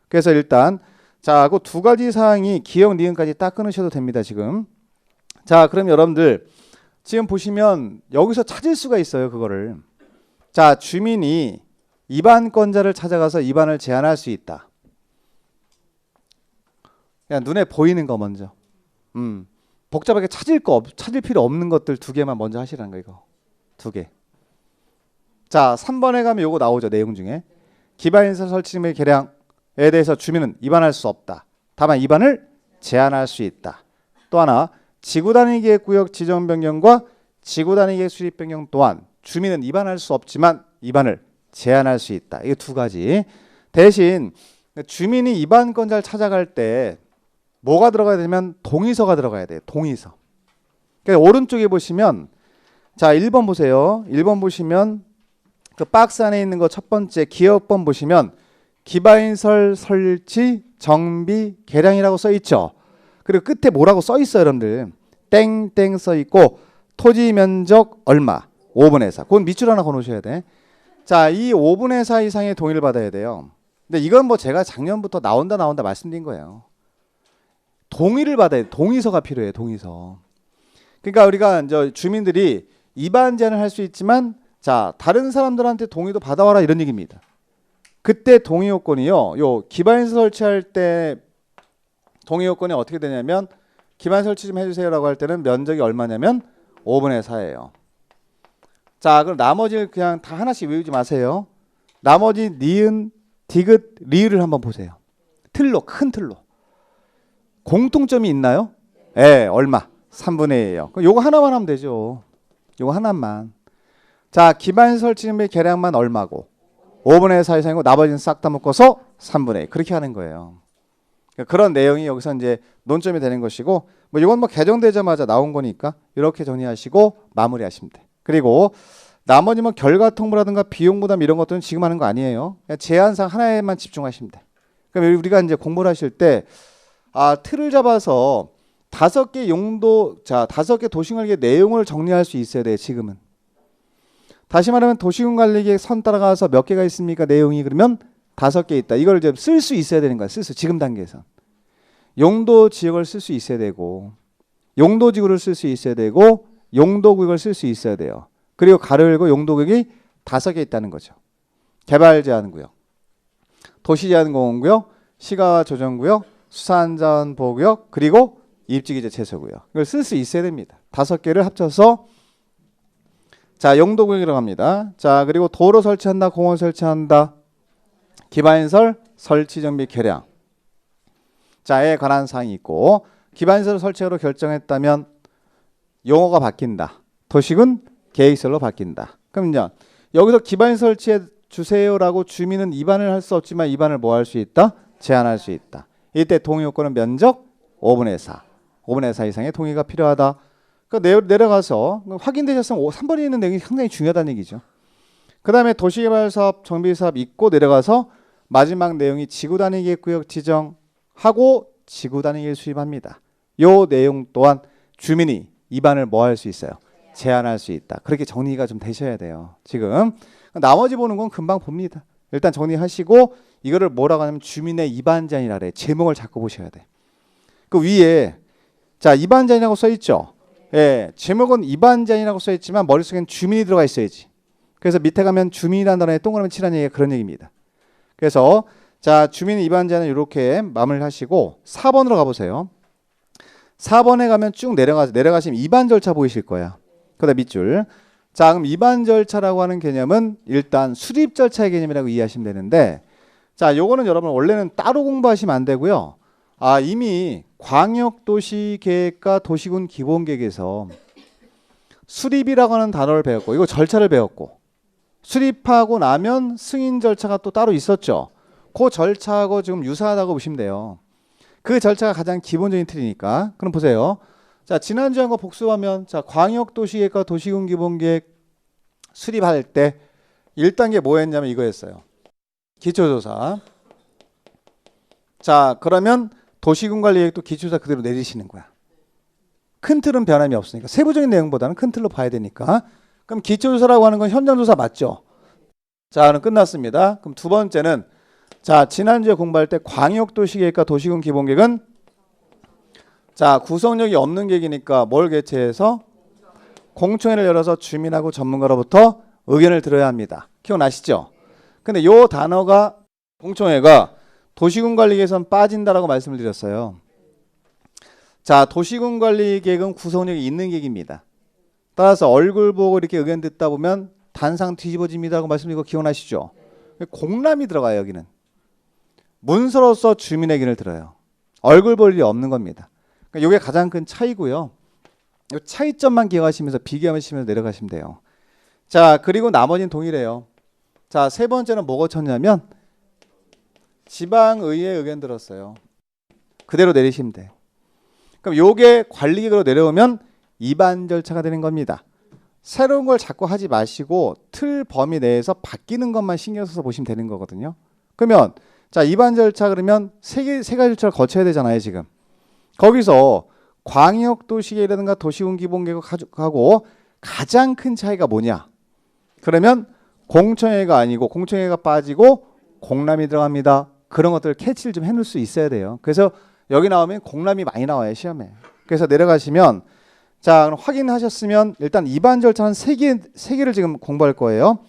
그래서 일단 자, 그 두 가지 사항이 기억, 니은까지 딱 끊으셔도 됩니다, 지금. 자, 그럼 여러분들 지금 보시면 여기서 찾을 수가 있어요, 그거를. 자, 주민이 입안권자를 찾아가서 입안을 제한할 수 있다. 그냥 눈에 보이는 거 먼저. 복잡하게 찾을 필요 없는 것들 두 개만 먼저 하시라는 거, 이거. 두 개. 자, 3번에 가면 요거 나오죠, 내용 중에. 기반인설 설치 및 개량에 대해서 주민은 입안할 수 없다. 다만 입안을 제한할 수 있다. 또 하나, 지구 단위 계획 구역 지정 변경과 지구 단위 계획 수립 변경 또한 주민은 입안할 수 없지만 입안을 제한할 수 있다. 이게 두 가지. 대신 주민이 입안권자를 찾아갈 때 뭐가 들어가야 되냐면 동의서가 들어가야 돼요. 동의서. 그러니까 오른쪽에 보시면 자, 1번 보세요. 1번 보시면 그 박스 안에 있는 거 첫 번째 기업번 보시면 기반인설 설치 정비 개량이라고 써 있죠. 그리고 끝에 뭐라고 써 있어요, 여러분들. 땡땡 써 있고 토지 면적 얼마 5분의 4. 그건 밑줄 하나 걸어놓으셔야 돼. 자, 이 5분의 4 이상의 동의를 받아야 돼요. 근데 이건 뭐 제가 작년부터 나온다 말씀드린 거예요. 동의를 받아야 돼. 동의서가 필요해요. 동의서. 그러니까 우리가 이제 주민들이 입안 제한을 할 수 있지만 자, 다른 사람들한테 동의도 받아와라 이런 얘기입니다. 그때 동의 요건이요. 요 기반인설 설치할 때 동의 요건이 어떻게 되냐면 기반 설치 좀 해주세요라고 할 때는 면적이 얼마냐면 5분의 4예요. 자, 그럼 나머지를 그냥 다 하나씩 외우지 마세요. 나머지 니은, 디귿, 리을을 한번 보세요. 틀로, 큰 틀로. 공통점이 있나요? 예, 얼마? 3분의 1이에요. 그럼 요거 하나만 하면 되죠. 요거 하나만. 자, 기반 설치 및 개량만 얼마고 5분의 4 이상이고 나머지는 싹 다 묶어서 3분의 1. 그렇게 하는 거예요. 그런 내용이 여기서 이제 논점이 되는 것이고 뭐 이건 뭐 개정되자마자 나온 거니까 이렇게 정리하시고 마무리하시면 돼. 그리고 나머지 뭐 결과 통보라든가 비용 부담 이런 것들은 지금 하는 거 아니에요. 그냥 제한상 하나에만 집중하시면 돼. 그럼 우리가 이제 공부를 하실 때 틀을 잡아서 5개 용도, 자, 5개 도시관리계획 내용을 정리할 수 있어야 돼요, 지금은. 다시 말하면 도시군관리계획 선 따라가서 몇 개가 있습니까? 내용이 그러면 5개 있다. 이걸 이제 쓸 수 있어야 되는 거야. 지금 단계에서. 용도 지역을 쓸 수 있어야 되고, 용도 지구를 쓸 수 있어야 되고, 용도 구역을 쓸 수 있어야 돼요. 그리고 가로 열고 용도 구역이 5개 있다는 거죠. 개발 제한 구역, 도시 제한 공원구역, 시가 조정 구역, 수산자원 보호 구역, 그리고 입지기재 채소 구역. 이걸 쓸 수 있어야 됩니다. 5개를 합쳐서 자, 용도 구역이라고 합니다. 자, 그리고 도로 설치한다, 공원 설치한다, 기반인설 설치 정비 개량. 자에 관한 사항이 있고 기반시설 설치로 결정했다면 용어가 바뀐다. 도시군 계획설로 바뀐다. 그럼 이제 여기서 기반시설 설치해 주세요라고 주민은 입안을 할 수 없지만 입안을 뭐 할 수 있다? 제한할 수 있다. 이때 동의 요건은 면적 5분의 4. 5분의 4 이상의 동의가 필요하다. 그러니까 내려가서 확인되셨으면 3번에 있는 내용이 상당히 중요하다는 얘기죠. 그 다음에 도시개발사업 정비사업 있고 내려가서 마지막 내용이 지구단위 계획구역 지정하고 지구단위 계획 수립합니다. 요 내용 또한 주민이 입안을 뭐 할 수 있어요? 제한할 수 있다. 그렇게 정리가 좀 되셔야 돼요. 지금 나머지 보는 건 금방 봅니다. 일단 정리하시고 이거를 뭐라고 하냐면 주민의 입안 제한이라 그래. 제목을 잡고 보셔야 돼. 그 위에 자 입안 제한이라고 써 있죠. 예, 제목은 입안 제한이라고 써 있지만 머릿속엔 주민이 들어가 있어야지. 그래서 밑에 가면 주민이라는 단어에 동그라미 치라는 얘기가 그런 얘기입니다. 그래서 자 주민 입안 제한은 이렇게 마무리를 하시고 4번으로 가보세요. 4번에 가면 쭉 내려가시면 입안 절차 보이실 거야. 그다음 밑줄. 자 그럼 입안 절차라고 하는 개념은 일단 수립 절차의 개념이라고 이해하시면 되는데 자 요거는 여러분 원래는 따로 공부하시면 안 되고요. 이미 광역도시계획과 도시군 기본계획에서 수립이라고 하는 단어를 배웠고 이거 절차를 배웠고 수립하고 나면 승인 절차가 또 따로 있었죠. 그 절차하고 지금 유사하다고 보시면 돼요. 그 절차가 가장 기본적인 틀이니까. 그럼 보세요. 자 지난주에 한 거 복습하면 자 광역도시계획과 도시군 기본계획 수립할 때 1단계 뭐 했냐면 이거였어요. 기초조사. 자 그러면 도시군관리계획도 기초조사 그대로 내리시는 거야. 큰 틀은 변함이 없으니까 세부적인 내용보다는 큰 틀로 봐야 되니까. 그럼 기초조사라고 하는 건 현장조사 맞죠? 자 그럼 끝났습니다. 그럼 두 번째는 자, 지난주에 공부할 때 광역도시계획과 도시군 기본계획은 자, 구성력이 없는 계획이니까 뭘 개최해서 공청회를 열어서 주민하고 전문가로부터 의견을 들어야 합니다. 기억나시죠? 근데 요 단어가 공청회가 도시군관리계획에선 빠진다라고 말씀을 드렸어요. 자, 도시군관리계획은 구성력이 있는 계획입니다. 따라서 얼굴 보고 이렇게 의견 듣다 보면 단상 뒤집어집니다라고 말씀드리고 기억나시죠? 공람이 들어가요. 여기는 문서로서 주민의 의견을 들어요. 얼굴 볼 일이 없는 겁니다. 그러니까 이게 가장 큰 차이고요. 이 차이점만 기억하시면서 비교하시면서 내려가시면 돼요. 자, 그리고 나머지는 동일해요. 자, 세 번째는 뭐가 쳤냐면 지방의회 의견 들었어요. 그대로 내리시면 돼. 그럼 요게 관리계획으로 내려오면 입안 절차가 되는 겁니다. 새로운 걸 자꾸 하지 마시고 틀 범위 내에서 바뀌는 것만 신경 써서 보시면 되는 거거든요. 그러면 자, 입안 절차 그러면 세 가지 절차를 거쳐야 되잖아요, 지금. 거기서 광역도시계획이라든가 도시군 기본계획하고 가장 큰 차이가 뭐냐? 그러면 공청회가 아니고 공청회가 빠지고 공람이 들어갑니다. 그런 것들을 캐치를 좀 해놓을 수 있어야 돼요. 그래서 여기 나오면 공람이 많이 나와요, 시험에. 그래서 내려가시면 자, 그럼 확인하셨으면 일단 입안 절차는 세 개를 지금 공부할 거예요.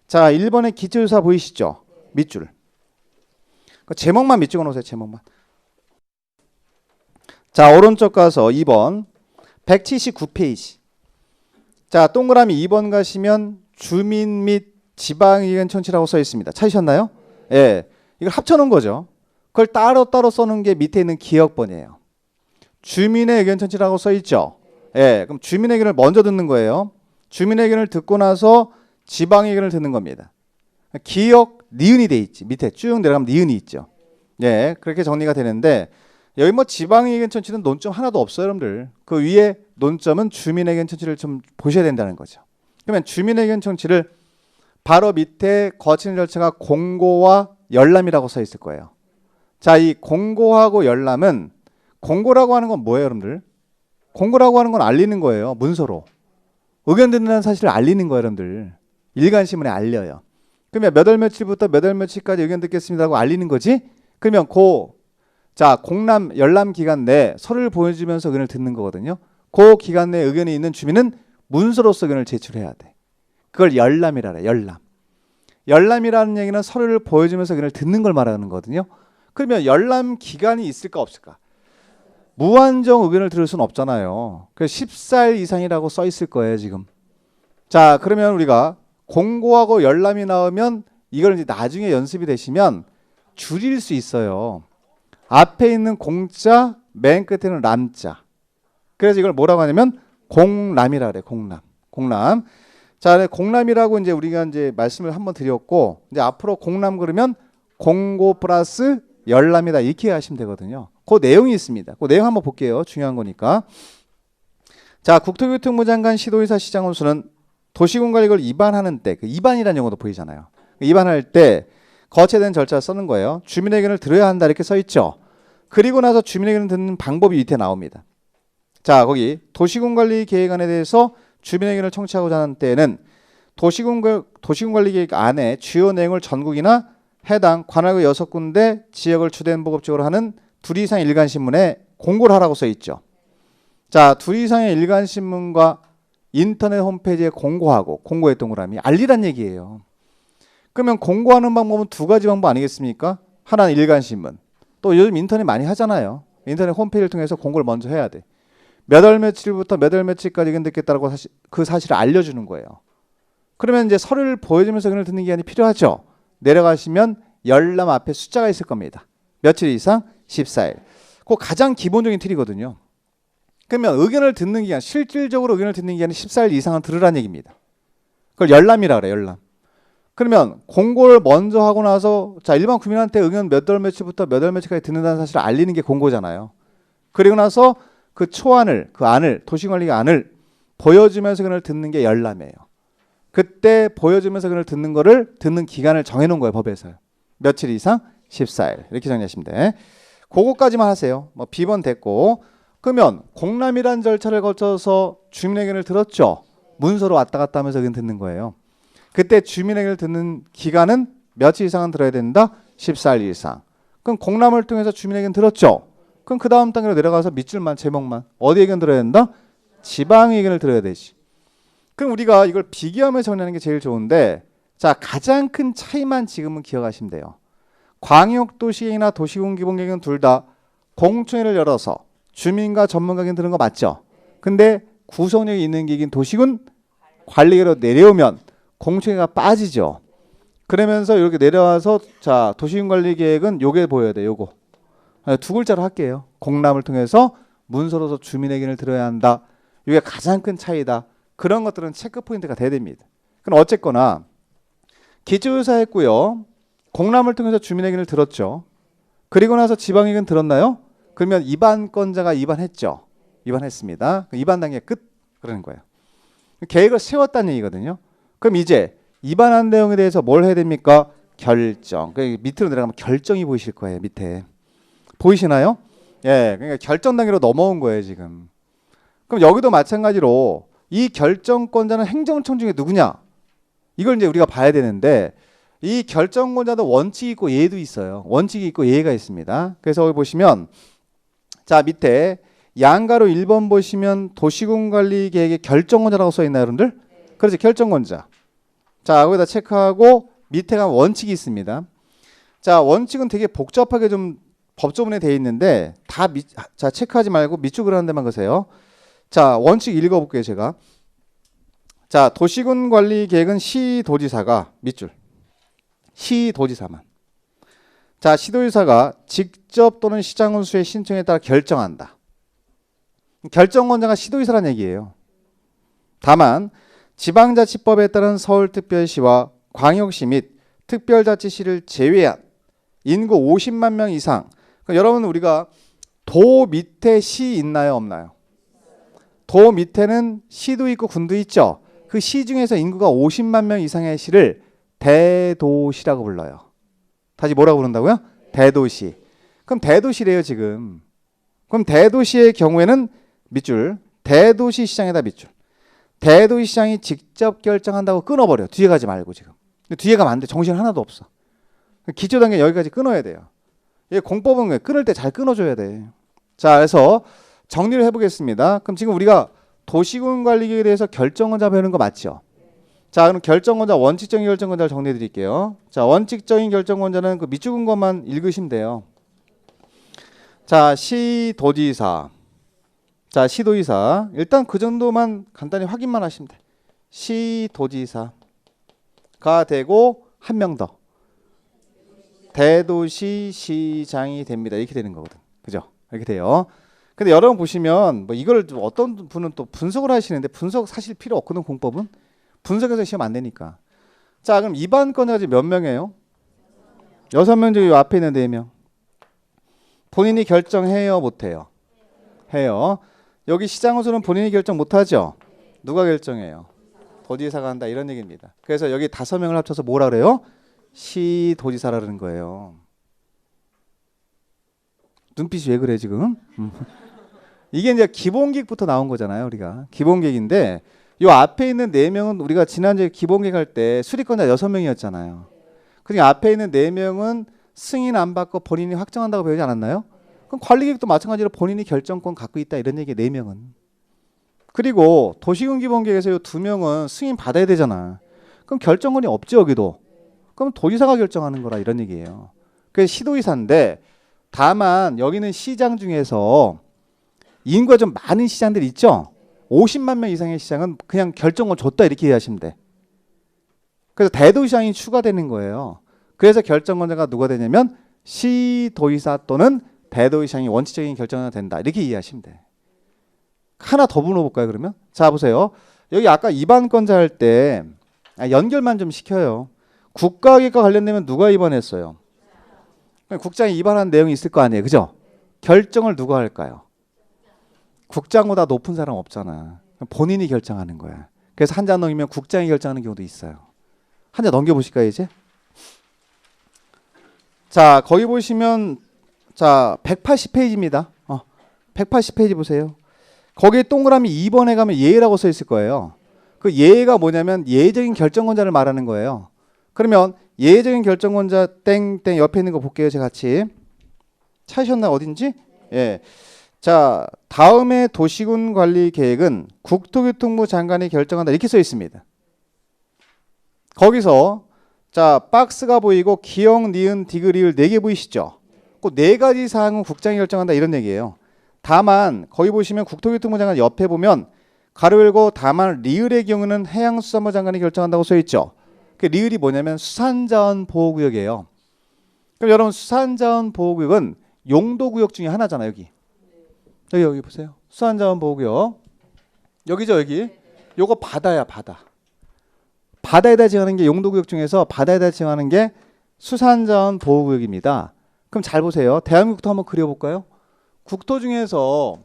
자, 1번에 기초조사 보이시죠? 밑줄. 그 제목만 밑줄어 놓으세요, 제목만. 자, 오른쪽 가서 2번 179페이지. 자, 동그라미 2번 가시면 주민 및 지방의견 청취라고 써 있습니다. 찾으셨나요? 예, 이걸 합쳐놓은 거죠. 그걸 따로 써놓은 게 밑에 있는 기억번이에요. 주민의 의견 청취라고 써 있죠. 예, 그럼 주민의 의견을 먼저 듣는 거예요. 주민의 의견을 듣고 나서 지방의 의견을 듣는 겁니다. 기억 니은이 돼 있지. 밑에 쭉 내려가면 니은이 있죠. 예, 그렇게 정리가 되는데 여기 뭐 지방의 의견 청취는 논점 하나도 없어요, 여러분들. 그 위에 논점은 주민의 의견 청취를 좀 보셔야 된다는 거죠. 그러면 주민의 의견 청취를 바로 밑에 거치는 절차가 공고와 열람이라고 써 있을 거예요. 자, 이 공고하고 열람은 공고라고 하는 건 뭐예요, 여러분들? 공고라고 하는 건 알리는 거예요, 문서로. 의견 듣는다는 사실을 알리는 거예요, 여러분들. 일간신문에 알려요. 그러면 몇 월 며칠부터 몇 월 며칠까지 의견 듣겠습니다라고 알리는 거지? 그러면 자, 공람, 열람 기간 내에 서류를 보여주면서 의견을 듣는 거거든요. 그 기간 내에 의견이 있는 주민은 문서로서 의견을 제출해야 돼. 그걸 열람이라 그래, 열람. 열람이라는 얘기는 서류를 보여주면서 의견을 듣는 걸 말하는 거거든요. 그러면 열람 기간이 있을까 없을까? 무한정 의견을 들을 수는 없잖아요. 그래서 14일 이상이라고 써 있을 거예요, 지금. 자, 그러면 우리가 공고하고 열람이 나오면 이걸 이제 나중에 연습이 되시면 줄일 수 있어요. 앞에 있는 공자, 맨 끝에는 람자. 그래서 이걸 뭐라고 하냐면 공람이라 그래, 공람. 공람. 자, 공람이라고 이제 우리가 이제 말씀을 한번 드렸고, 이제 앞으로 공람 그러면 공고 플러스 열람이다 이렇게 하시면 되거든요. 그 내용이 있습니다. 그 내용 한번 볼게요. 중요한 거니까. 자, 국토교통부 장관, 시도의사, 시장 원수는 도시군관리계획을 입안하는 때, 그 입안이라는 용어도 보이잖아요. 입안할 때 거쳐된 절차를 쓰는 거예요. 주민의 의견을 들어야 한다 이렇게 써 있죠. 그리고 나서 주민의 의견을 듣는 방법이 밑에 나옵니다. 자, 거기 도시군관리계획안에 대해서 주민의 의견을 청취하고자 하는 때에는 도시군관리계획 안에 주요 내용을 전국이나 해당 관할구 6군데 지역을 주된 보급적으로 하는 2 이상 일간신문에 공고를 하라고 써 있죠. 자, 2 이상의 일간신문과 인터넷 홈페이지에 공고하고, 공고의 동그라미 알리란 얘기예요. 그러면 공고하는 방법은 2가지 방법 아니겠습니까? 하나는 일간신문, 또 요즘 인터넷 많이 하잖아요. 인터넷 홈페이지를 통해서 공고를 먼저 해야 돼. 몇 월 며칠부터 몇 월 며칠까지 의견 듣겠다라고 그 사실을 알려주는 거예요. 그러면 이제 서류를 보여주면서 의견을 듣는 기간이 필요하죠. 내려가시면 열람 앞에 숫자가 있을 겁니다. 며칠 이상? 14일. 그 가장 기본적인 틀이거든요. 그러면 의견을 듣는 기간, 실질적으로 의견을 듣는 기간이 14일 이상은 들으라는 얘기입니다. 그걸 열람이라 그래요, 열람. 그러면 공고를 먼저 하고 나서 자, 일반 국민한테 의견 몇 월 며칠부터 몇 월 며칠까지 듣는다는 사실을 알리는 게 공고잖아요. 그리고 나서 그 초안을, 그 안을, 도시관리계 안을 보여주면서 의견을 듣는 게 열람이에요. 그때 보여주면서 의견을 듣는 거를 듣는 기간을 정해놓은 거예요, 법에서요. 며칠 이상? 14일. 이렇게 정리하시면 돼. 그거까지만 하세요. 뭐 B번 됐고. 그러면 공람이란 절차를 거쳐서 주민의 의견을 들었죠. 문서로 왔다 갔다 하면서 의견 듣는 거예요. 그때 주민의 의견을 듣는 기간은 며칠 이상은 들어야 된다? 14일 이상. 그럼 공람을 통해서 주민에게는 들었죠. 그럼 그 다음 단계로 내려가서 밑줄만 제목만 어디 의견 들어야 된다? 지방의 의견을 들어야 되지. 그럼 우리가 이걸 비교하면서 정리하는 게 제일 좋은데, 자, 가장 큰 차이만 지금은 기억하시면 돼요. 광역도시계획이나 도시군기본계획은 둘 다 공청회를 열어서 주민과 전문가 의견 들은 거 맞죠? 근데 구성력이 있는 계획인 도시군 관리계획으로 내려오면 공청회가 빠지죠. 그러면서 이렇게 내려와서 자, 도시군 관리 계획은 요게 보여야 돼. 요거. 두 글자로 할게요. 공람을 통해서 문서로서 주민 의견을 들어야 한다. 이게 가장 큰 차이다. 그런 것들은 체크 포인트가 돼야 됩니다. 그럼 어쨌거나 기초조사 했고요. 공람을 통해서 주민 의견을 들었죠. 그리고 나서 지방 의견 들었나요? 그러면 입안권자가 입안했죠. 입안했습니다. 입안 단계 끝. 그러는 거예요. 계획을 세웠다는 얘기거든요. 그럼 이제 입안한 내용에 대해서 뭘 해야 됩니까? 결정. 밑으로 내려가면 결정이 보이실 거예요. 밑에. 보이시나요? 예, 그러니까 결정 단계로 넘어온 거예요, 지금. 그럼 여기도 마찬가지로 이 결정권자는 행정청 중에 누구냐? 이걸 이제 우리가 봐야 되는데, 이 결정권자도 원칙이 있고 예도 있어요. 원칙이 있고 예가 있습니다. 그래서 여기 보시면 자, 밑에 양가로 1번 보시면 도시군관리계획의 결정권자라고 써 있나요, 여러분들? 그렇지, 결정권자. 자, 거기다 체크하고 밑에 가면 원칙이 있습니다. 자, 원칙은 되게 복잡하게 좀 법조문에 돼 있는데 자, 체크하지 말고 밑줄 하는 데만 가세요. 자, 원칙 읽어볼게요, 제가. 자, 도시군관리계획은 시도지사가 밑줄. 시도지사만. 자, 시도지사가 직접 또는 시장군수의 신청에 따라 결정한다. 결정권자가 시도지사란 얘기예요. 다만 지방자치법에 따른 서울특별시와 광역시 및 특별자치시를 제외한 인구 50만 명 이상. 그러니까 여러분, 우리가 도 밑에 시 있나요, 없나요? 도 밑에는 시도 있고 군도 있죠. 그 시 중에서 인구가 50만 명 이상의 시를 대도시라고 불러요. 다시 뭐라고 부른다고요? 대도시. 그럼 대도시래요, 지금. 그럼 대도시의 경우에는 밑줄. 대도시 시장에다 밑줄. 대도시 시장이 직접 결정한다고 끊어버려. 뒤에 가지 말고 지금. 뒤에 가면 안 돼. 정신 하나도 없어. 기초 단계 여기까지 끊어야 돼요. 이 공법은 끊을 때 잘 끊어줘야 돼. 자, 그래서 정리를 해보겠습니다. 그럼 지금 우리가 도시군 관리계획에 대해서 결정권자 배우는 거 맞죠? 자, 그럼 결정권자, 원칙적인 결정권자를 정리해 드릴게요. 자, 원칙적인 결정권자는 그 밑줄 근 것만 읽으시면 돼요. 자, 시도지사. 자, 시도지사. 일단 그 정도만 간단히 확인만 하시면 돼. 시도지사가 되고 한 명 더. 대도시 시장이 됩니다. 이렇게 되는 거거든. 그죠? 이렇게 돼요. 근데 여러분 보시면 뭐 이걸 어떤 분은 또 분석을 하시는데 분석 사실 필요 없거든. 공법은 분석해서 시험 안 되니까. 자, 그럼 입안권자가 몇 명이에요? 6명 중에 이 앞에 있는 4명. 본인이 결정해요, 못해요? 해요. 여기 시장으로는 본인이 결정 못하죠? 누가 결정해요? 도지사가 한다, 이런 얘기입니다. 그래서 여기 5명을 합쳐서 뭐라 그래요? 시도지사라는 거예요. 눈빛이 왜 그래 지금? 이게 이제 기본계획부터 나온 거잖아요, 우리가. 기본계획인데 요 앞에 있는 4명은 우리가 지난주에 기본계획 할 때 수리권자 6명이었잖아요. 그러니까 앞에 있는 4명은 승인 안 받고 본인이 확정한다고 배우지 않았나요? 그럼 관리계획도 마찬가지로 본인이 결정권 갖고 있다, 이런 얘기예요, 4명은. 그리고 도시군 기본계획에서 요 2명은 승인 받아야 되잖아. 그럼 결정권이 없죠, 여기도. 그럼 도지사가 결정하는 거라, 이런 얘기예요. 그래서 시도지사인데, 다만 여기는 시장 중에서 인구가 좀 많은 시장들이 있죠. 50만 명 이상의 시장은 그냥 결정권 줬다, 이렇게 이해하시면 돼. 그래서 대도시장이 추가되는 거예요. 그래서 결정권자가 누가 되냐면 시도지사 또는 대도시장이 원칙적인 결정자가 된다, 이렇게 이해하시면 돼. 하나 더 물어볼까요, 그러면? 자, 보세요. 여기 아까 입안권자 할 때 연결만 좀 시켜요. 국가계획과 관련되면 누가 입안했어요? 국장이 입안한 내용이 있을 거 아니에요, 그죠? 결정을 누가 할까요? 국장보다 높은 사람 없잖아. 본인이 결정하는 거야. 그래서 한 장 넘기면 국장이 결정하는 경우도 있어요. 한 장 넘겨보실까요, 이제? 자, 거기 보시면 자 180페이지입니다. 180페이지 보세요. 거기에 동그라미 2번에 가면 예라고 써 있을 거예요. 그 예가 뭐냐면 예적인 결정권자를 말하는 거예요. 그러면 예외적인 결정권자 땡땡 옆에 있는 거 볼게요. 제가 같이. 찾으셨나 어딘지? 예. 자, 다음에 도시군 관리 계획은 국토교통부 장관이 결정한다 이렇게 써 있습니다. 거기서 자, 박스가 보이고 기역, 니은, 디귿, 리을 4개 보이시죠? 그 4가지 사항은 국장이 결정한다 이런 얘기예요. 다만 거기 보시면 국토교통부 장관 옆에 보면 가로 열고 다만 리을의 경우는 해양수산부 장관이 결정한다고 써 있죠. 그 리을이 뭐냐면 수산자원보호구역이에요. 그럼 여러분 수산자원보호구역은 용도구역 중에 하나잖아요. 여기 보세요. 수산자원보호구역 여기죠. 여기 요거 바다야. 바다에다 지정하는 게 용도구역 중에서 바다에다 지정하는 게 수산자원보호구역입니다. 그럼 잘 보세요. 대한민국도 한번 그려볼까요? 국토 중에서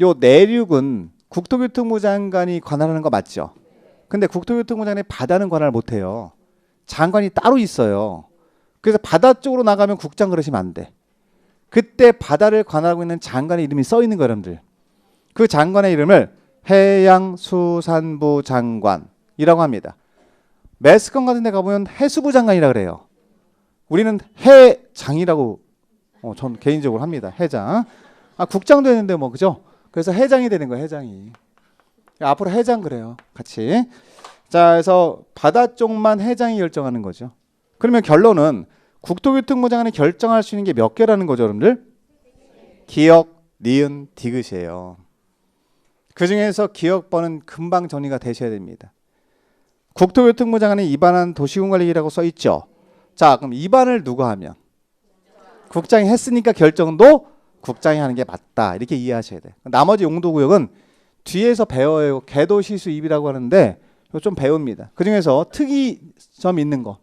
요 내륙은 국토교통부 장관이 관할하는 거 맞죠? 근데 국토교통부 장관이 바다는 관할 못해요. 장관이 따로 있어요. 그래서 바다 쪽으로 나가면 국장 그러시면 안 돼. 그때 바다를 관할하고 있는 장관의 이름이 써 있는 거예요, 여러분들. 그 장관의 이름을 해양수산부 장관이라고 합니다. 매스컴 같은 데 가보면 해수부 장관이라 그래요. 우리는 해장이라고 전 개인적으로 합니다. 해장. 국장도 했는데 뭐 그죠? 그래서 해장이 되는 거예요. 해장이. 앞으로 해장 그래요. 같이. 자, 그래서 바다 쪽만 해장이 결정하는 거죠. 그러면 결론은 국토교통부 장관이 결정할 수 있는 게 몇 개라는 거죠, 여러분들? 기역, 니은, 디귿이에요. 그 중에서 기역번은 금방 정리가 되셔야 됩니다. 국토교통부 장관이 입안한 도시군관리계획이라고 써 있죠. 자, 그럼 입안을 누가 하면? 국장이 했으니까 결정도 국장이 하는 게 맞다. 이렇게 이해하셔야 돼요. 나머지 용도구역은 뒤에서 배워요. 개도시수입이라고 하는데 이거 좀 배웁니다. 그 중에서 특이점 있는 거.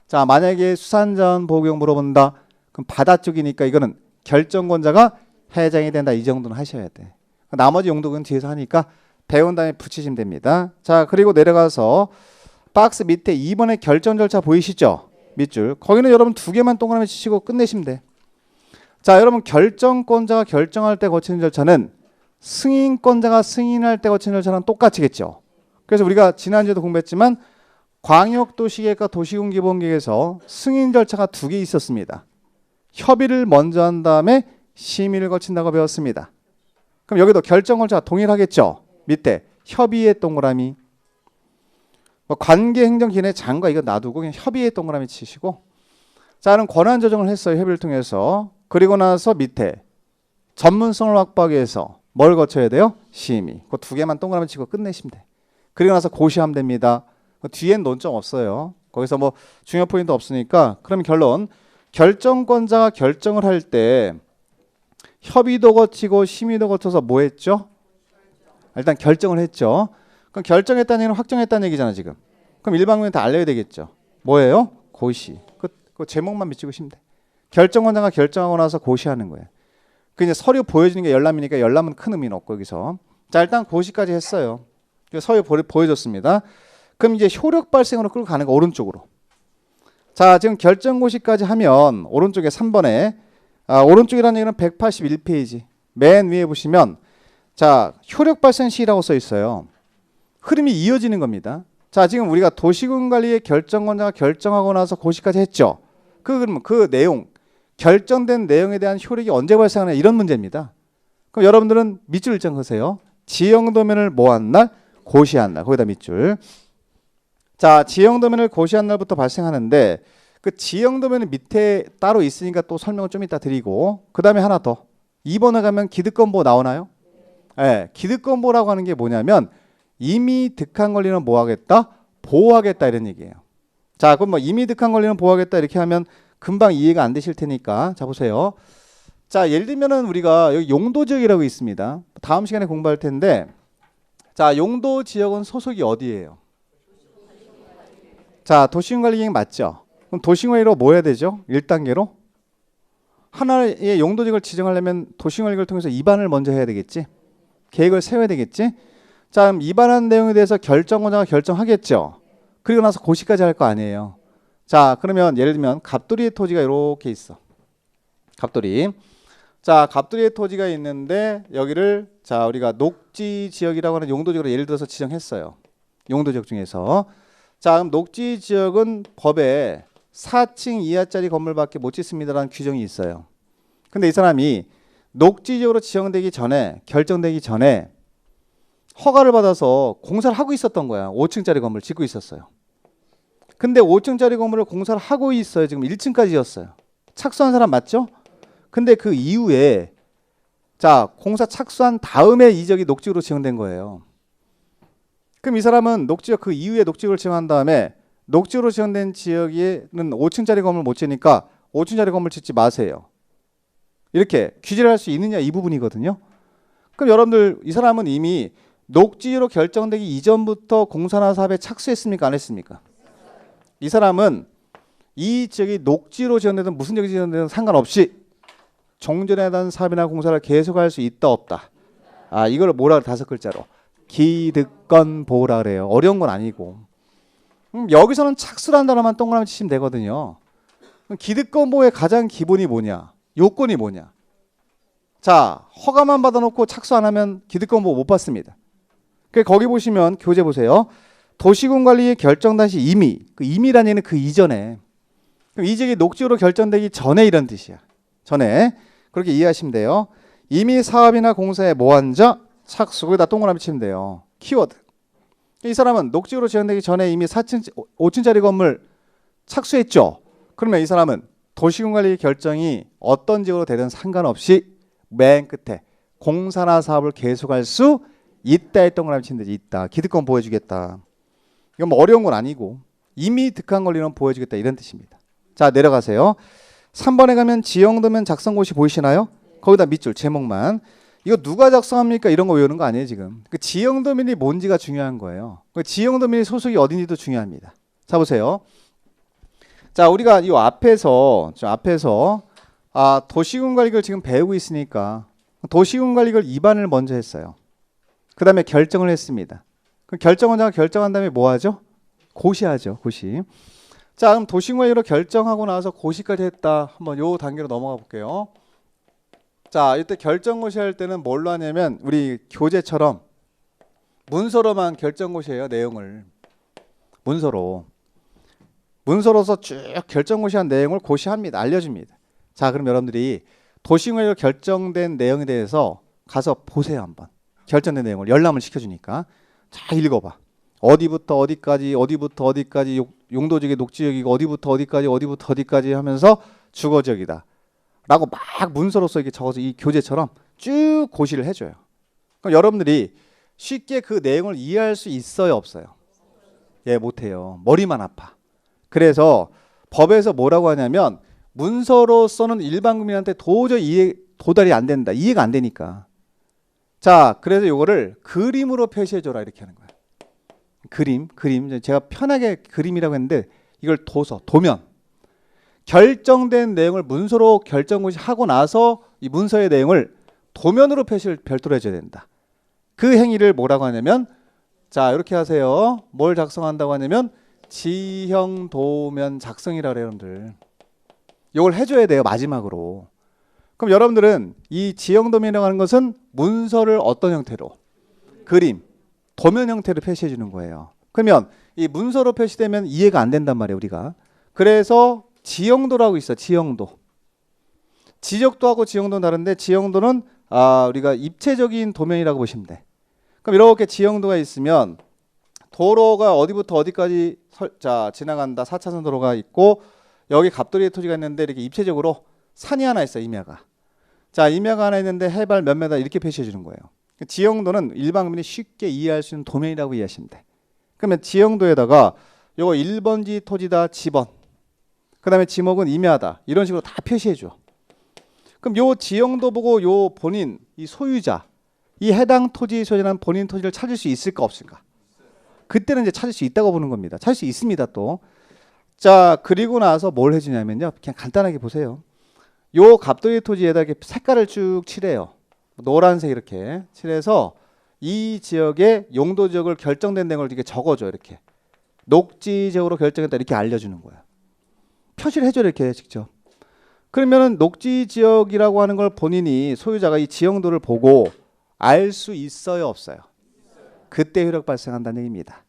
자, 만약에 수산자원보호구역 물어본다. 그럼 바다 쪽이니까 이거는 결정권자가 해장이 된다. 이 정도는 하셔야 돼. 나머지 용도구역은 뒤에서 하니까 배운 다음에 붙이시면 됩니다. 자, 그리고 내려가서 박스 밑에 2번의 결정 절차 보이시죠? 밑줄. 거기는 여러분 2개만 동그라미 치시고 끝내시면 돼. 자, 여러분 결정권자가 결정할 때 거치는 절차는 승인권자가 승인할 때 거치는 절차랑 똑같이겠죠. 그래서 우리가 지난주에도 공부했지만 광역도시계획과 도시군기본계획에서 승인 절차가 2개 있었습니다. 협의를 먼저 한 다음에 심의를 거친다고 배웠습니다. 그럼 여기도 결정권자가 동일하겠죠. 밑에 협의의 동그라미. 관계행정기관의 장과 이거 놔두고 그냥 협의의 동그라미 치시고. 자, 그럼 권한 조정을 했어요. 협의를 통해서. 그리고 나서 밑에 전문성을 확보하기 위해서 뭘 거쳐야 돼요? 심의. 그 2개만 동그라미 치고 끝내시면 돼. 그리고 나서 고시하면 됩니다. 뒤엔 논점 없어요. 거기서 뭐 중요 포인트 없으니까. 그럼 결론. 결정권자가 결정을 할 때 협의도 거치고 심의도 거쳐서 뭐 했죠? 일단 결정을 했죠. 그럼 결정했다는 얘기는 확정했다는 얘기잖아 지금. 그럼 일반국민 다 알려야 되겠죠. 뭐예요? 고시. 그 제목만 미치고 시면 돼. 결정권자가 결정하고 나서 고시하는 거예요. 그 이제 서류 보여주는 게 열람이니까 열람은 큰 의미는 없고 여기서. 자, 일단 고시까지 했어요. 서류 보여줬습니다. 그럼 이제 효력 발생으로 끌고 가는 거 오른쪽으로. 자, 지금 결정 고시까지 하면 오른쪽에 3번에 오른쪽이라는 얘기는 181페이지 맨 위에 보시면 자, 효력 발생 시라고 써 있어요. 흐름이 이어지는 겁니다. 자, 지금 우리가 도시군관리의 결정권자가 결정하고 나서 고시까지 했죠. 그러면 그 내용, 결정된 내용에 대한 효력이 언제 발생하냐 이런 문제입니다. 그럼 여러분들은 밑줄 일정 그으세요. 지형도면을 뭐 한 날? 고시한 날. 거기다 밑줄. 자, 지형도면을 고시한 날부터 발생하는데 그 지형도면은 밑에 따로 있으니까 또 설명을 좀 이따 드리고 그 다음에 하나 더. 2번에 가면 기득권보호 나오나요? 네, 기득권보호라고 하는 게 뭐냐면 이미 득한 권리는 뭐 하겠다? 보호하겠다 이런 얘기예요. 자, 그럼 뭐 이미 득한 권리는 보호하겠다 이렇게 하면 금방 이해가 안 되실 테니까 자 보세요. 자, 예를 들면은 우리가 여기 용도지역이라고 있습니다. 다음 시간에 공부할 텐데 자, 용도지역은 소속이 어디예요? 자, 도시군관리계획 맞죠? 그럼 도시군관리로 뭐 해야 되죠? 1단계로 하나의 용도지역을 지정하려면 도시군관리계획을 통해서 입안을 먼저 해야 되겠지? 계획을 세워야 되겠지? 자, 그럼 입안한 내용에 대해서 결정권자가 결정하겠죠? 그리고 나서 고시까지 할 거 아니에요. 자, 그러면 예를 들면 갑돌이의 토지가 이렇게 있어. 갑돌이. 자, 갑돌이의 토지가 있는데 여기를 자, 우리가 녹지지역이라고 하는 용도지역으로 예를 들어서 지정했어요. 용도지역 중에서. 자, 그럼 녹지지역은 법에 4층 이하짜리 건물밖에 못 짓습니다라는 규정이 있어요. 근데 이 사람이 녹지적으로 지정되기 전에, 결정되기 전에 허가를 받아서 공사를 하고 있었던 거야. 5층짜리 건물 짓고 있었어요. 근데 5층짜리 건물을 공사를 하고 있어요. 지금 1층까지 지었어요. 착수한 사람 맞죠? 근데 그 이후에 자, 공사 착수한 다음에 이적이 녹지구로 지정된 거예요. 그럼 이 사람은 녹지역 그 이후에 녹지구를 지정한 다음에 녹지구로 지정된 지역에는 5층짜리 건물 못 지니까 5층짜리 건물 짓지 마세요. 이렇게 규제를 할 수 있느냐 이 부분이거든요. 그럼 여러분들 이 사람은 이미 녹지로 결정되기 이전부터 공사나 사업에 착수했습니까? 안 했습니까? 이 사람은 이 지역이 녹지로 지정되든 무슨 지역이 지정되든 상관없이 종전에 대한 사업이나 공사를 계속할 수 있다 없다. 아, 이걸 뭐라 5글자로 기득권 보호라 그래요. 어려운 건 아니고. 여기서는 착수라는 단어만 동그라미 치시면 되거든요. 기득권 보호의 가장 기본이 뭐냐? 요건이 뭐냐? 자, 허가만 받아놓고 착수 안 하면 기득권 보호 못 받습니다. 거기 보시면 교재 보세요. 도시군 관리의 결정 당시 이미, 그 이미라는 얘기는 그 이전에, 그럼 이 지역이 녹지로 결정되기 전에 이런 뜻이야. 전에. 그렇게 이해하시면 돼요. 이미 사업이나 공사에 뭐한자 착수, 거기다 동그라미 치면 돼요. 키워드. 이 사람은 녹지로 지정되기 전에 이미 4층, 5층짜리 건물 착수했죠. 그러면 이 사람은 도시군 관리 결정이 어떤 지역으로 되든 상관없이 맨 끝에 공사나 사업을 계속할 수 있다에 동그라미 치는 데지. 있다. 기득권 보호해주겠다. 이건 뭐 어려운 건 아니고 이미 득한 권리는 보호해주겠다 이런 뜻입니다. 자, 내려가세요. 3번에 가면 지형도면 작성고시 보이시나요? 거기다 밑줄 제목만. 이거 누가 작성합니까? 이런 거 외우는 거 아니에요 지금. 그 지형도면이 뭔지가 중요한 거예요. 그 지형도면이 소속이 어딘지도 중요합니다. 자, 보세요. 자, 우리가 이 앞에서 도시군 관리를 지금 배우고 있으니까 도시군 관리를 2반을 먼저 했어요. 그 다음에 결정을 했습니다. 그럼 결정원장이 결정한 다음에 뭐 하죠? 고시하죠. 고시. 자, 그럼 도시군 관리로 결정하고 나서 고시까지 했다. 한번 요 단계로 넘어가 볼게요. 자, 이때 결정고시 할 때는 뭘로 하냐면 우리 교재처럼 문서로만 결정고시해요. 내용을. 문서로서 쭉 결정고시한 내용을 고시합니다. 알려줍니다. 자, 그럼 여러분들이 도시군관리로 결정된 내용에 대해서 가서 보세요. 한번. 결정된 내용을 열람을 시켜주니까 잘 읽어봐. 어디부터 어디까지 용도지역이 녹지역이고 어디부터 어디까지 하면서 주거지역이다 라고 막 문서로서 이렇게 적어서 이 교재처럼 쭉 고시를 해줘요. 그럼 여러분들이 쉽게 그 내용을 이해할 수 있어요 없어요? 예, 못해요. 머리만 아파. 그래서 법에서 뭐라고 하냐면 문서로서는 일반 국민한테 도저히 도달이 안 된다. 이해가 안 되니까. 자, 그래서 이거를 그림으로 표시해줘라 이렇게 하는 거야. 그림. 제가 편하게 그림이라고 했는데 이걸 도면. 결정된 내용을 문서로 결정고시 하고 나서 이 문서의 내용을 도면으로 표시를 별도로 해줘야 된다. 그 행위를 뭐라고 하냐면 자, 이렇게 하세요. 뭘 작성한다고 하냐면 지형도면 작성이라고 해요, 여러분들. 이걸 해줘야 돼요, 마지막으로. 그럼 여러분들은 이 지형도면이라고 하는 것은 문서를 어떤 형태로? 그림, 도면 형태로 표시해 주는 거예요. 그러면 이 문서로 표시되면 이해가 안 된단 말이에요, 우리가. 그래서 지형도라고 있어요, 지형도. 지적도하고 지형도는 다른데 지형도는 우리가 입체적인 도면이라고 보시면 돼. 그럼 이렇게 지형도가 있으면 도로가 어디부터 어디까지 지나간다. 4차선 도로가 있고 여기 갑돌이의 토지가 있는데 이렇게 입체적으로 산이 하나 있어요. 임야가. 자, 임야가 하나 있는데 해발 몇 메다 이렇게 표시해 주는 거예요. 지형도는 일반 국민이 쉽게 이해할 수 있는 도면이라고 이해하시면 돼. 그러면 지형도에다가 요거 1번지 토지다 지번. 그 다음에 지목은 임야다. 이런 식으로 다 표시해 줘. 그럼 요 지형도 보고 요 본인, 이 소유자, 이 해당 토지의 소유자는 본인 토지를 찾을 수 있을까 없을까? 그때는 이제 찾을 수 있다고 보는 겁니다. 찾을 수 있습니다 또. 자, 그리고 나서 뭘 해주냐면요. 그냥 간단하게 보세요. 요 갑돌이 토지에다 이렇게 색깔을 쭉 칠해요. 노란색 이렇게 칠해서 이 지역의 용도 지역을 결정된 내용을 이렇게 적어줘. 이렇게 녹지적으로 결정했다 이렇게 알려주는 거야. 표시를 해줘 이렇게 직접. 그러면은 녹지 지역이라고 하는 걸 본인이 소유자가 이 지형도를 보고 알 수 있어요 없어요? 그때 효력 발생한다는 얘기입니다.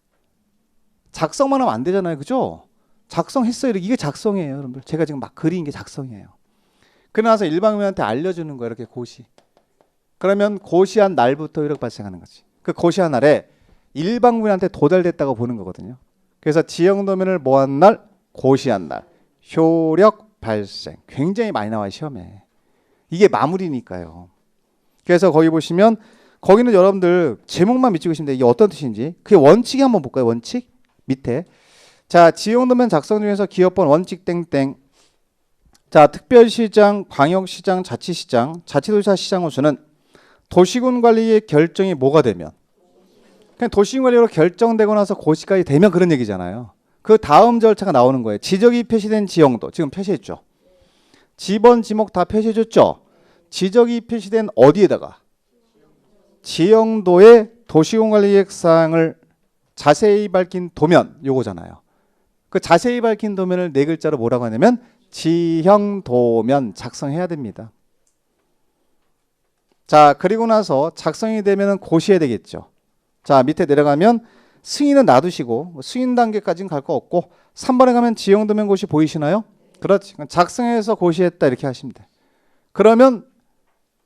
작성만 하면 안 되잖아요, 그죠? 작성했어요. 이게 작성이에요, 여러분들. 제가 지금 막 그린 게 작성이에요. 그러나서 일반국민한테 알려주는 거예요. 이렇게 고시. 그러면 고시한 날부터 효력 발생하는 거지. 그 고시한 날에 일반국민한테 도달됐다고 보는 거거든요. 그래서 지형도면을 뭐한 날? 고시한 날. 효력 발생. 굉장히 많이 나와요, 시험에. 이게 마무리니까요. 그래서 거기 보시면 거기는 여러분들 제목만 밑줄 그시면 돼요. 이게 어떤 뜻인지. 그게 원칙이 한번 볼까요? 원칙 밑에. 자, 지형도면 작성 중에서 기업번 원칙 땡땡. 자, 특별시장, 광역시장, 자치시장, 자치도시사 시장 호수는 도시군 관리의 결정이 뭐가 되면, 그냥 도시군 관리로 결정되고 나서 고시까지 되면 그런 얘기잖아요. 그 다음 절차가 나오는 거예요. 지적이 표시된 지형도. 지금 표시했죠. 지번, 지목 다 표시해줬죠. 지적이 표시된 어디에다가? 지형도의 도시군 관리 계획사항을 자세히 밝힌 도면, 요거잖아요. 그 자세히 밝힌 도면을 네 글자로 뭐라고 하냐면 지형도면 작성해야 됩니다. 자, 그리고 나서 작성이 되면 고시해야 되겠죠. 자, 밑에 내려가면 승인은 놔두시고 승인 단계까지는 갈 거 없고 3번에 가면 지형도면 고시 보이시나요? 그렇지. 작성해서 고시했다 이렇게 하시면 돼. 그러면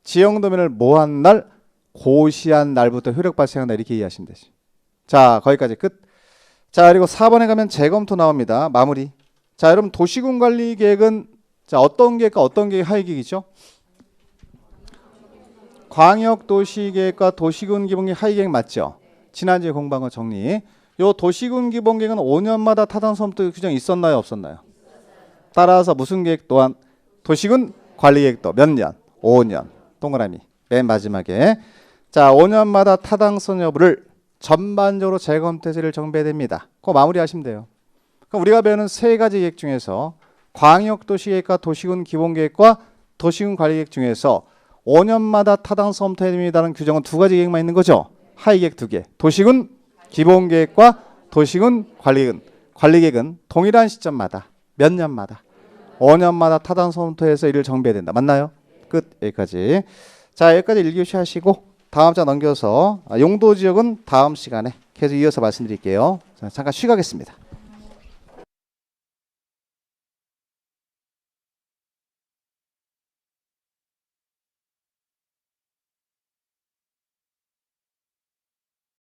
지형도면을 뭐한 날? 고시한 날부터 효력 발생한다 이렇게 이해하시면 되지. 자, 거기까지 끝. 자, 그리고 4번에 가면 재검토 나옵니다. 마무리. 자, 여러분 도시군 관리 계획은 자, 어떤 계획과 어떤 계획 하위 계획이죠? 광역도시계획과 도시군 기본계획 하위 계획 맞죠? 지난주에 공부한 거 정리. 요 도시군 기본계획은 5년마다 타당성도 규정이 있었나요, 없었나요? 따라서 무슨 계획 또한 도시군 관리계획도 몇 년? 5년. 동그라미. 맨 마지막에 자, 5년마다 타당성 여부를 전반적으로 재검토해서 이를 정비해야 됩니다. 그거 마무리하시면 돼요. 그럼 우리가 배우는 세 가지 계획 중에서 광역도시계획과 도시군 기본계획과 도시군 관리계획 중에서 5년마다 타당성 검토해야 됩니다는 규정은 두 가지 계획만 있는 거죠. 하위 계획 두 개. 도시군 기본계획과 도시군 관리계획은 동일한 시점마다 몇 년마다 5년마다 타당성 검토해서 이를 정비해야 된다. 맞나요? 끝. 여기까지. 자, 여기까지 1교시 하시고 다음 장 넘겨서 용도지역은 다음 시간에 계속 이어서 말씀드릴게요. 자, 잠깐 쉬가겠습니다.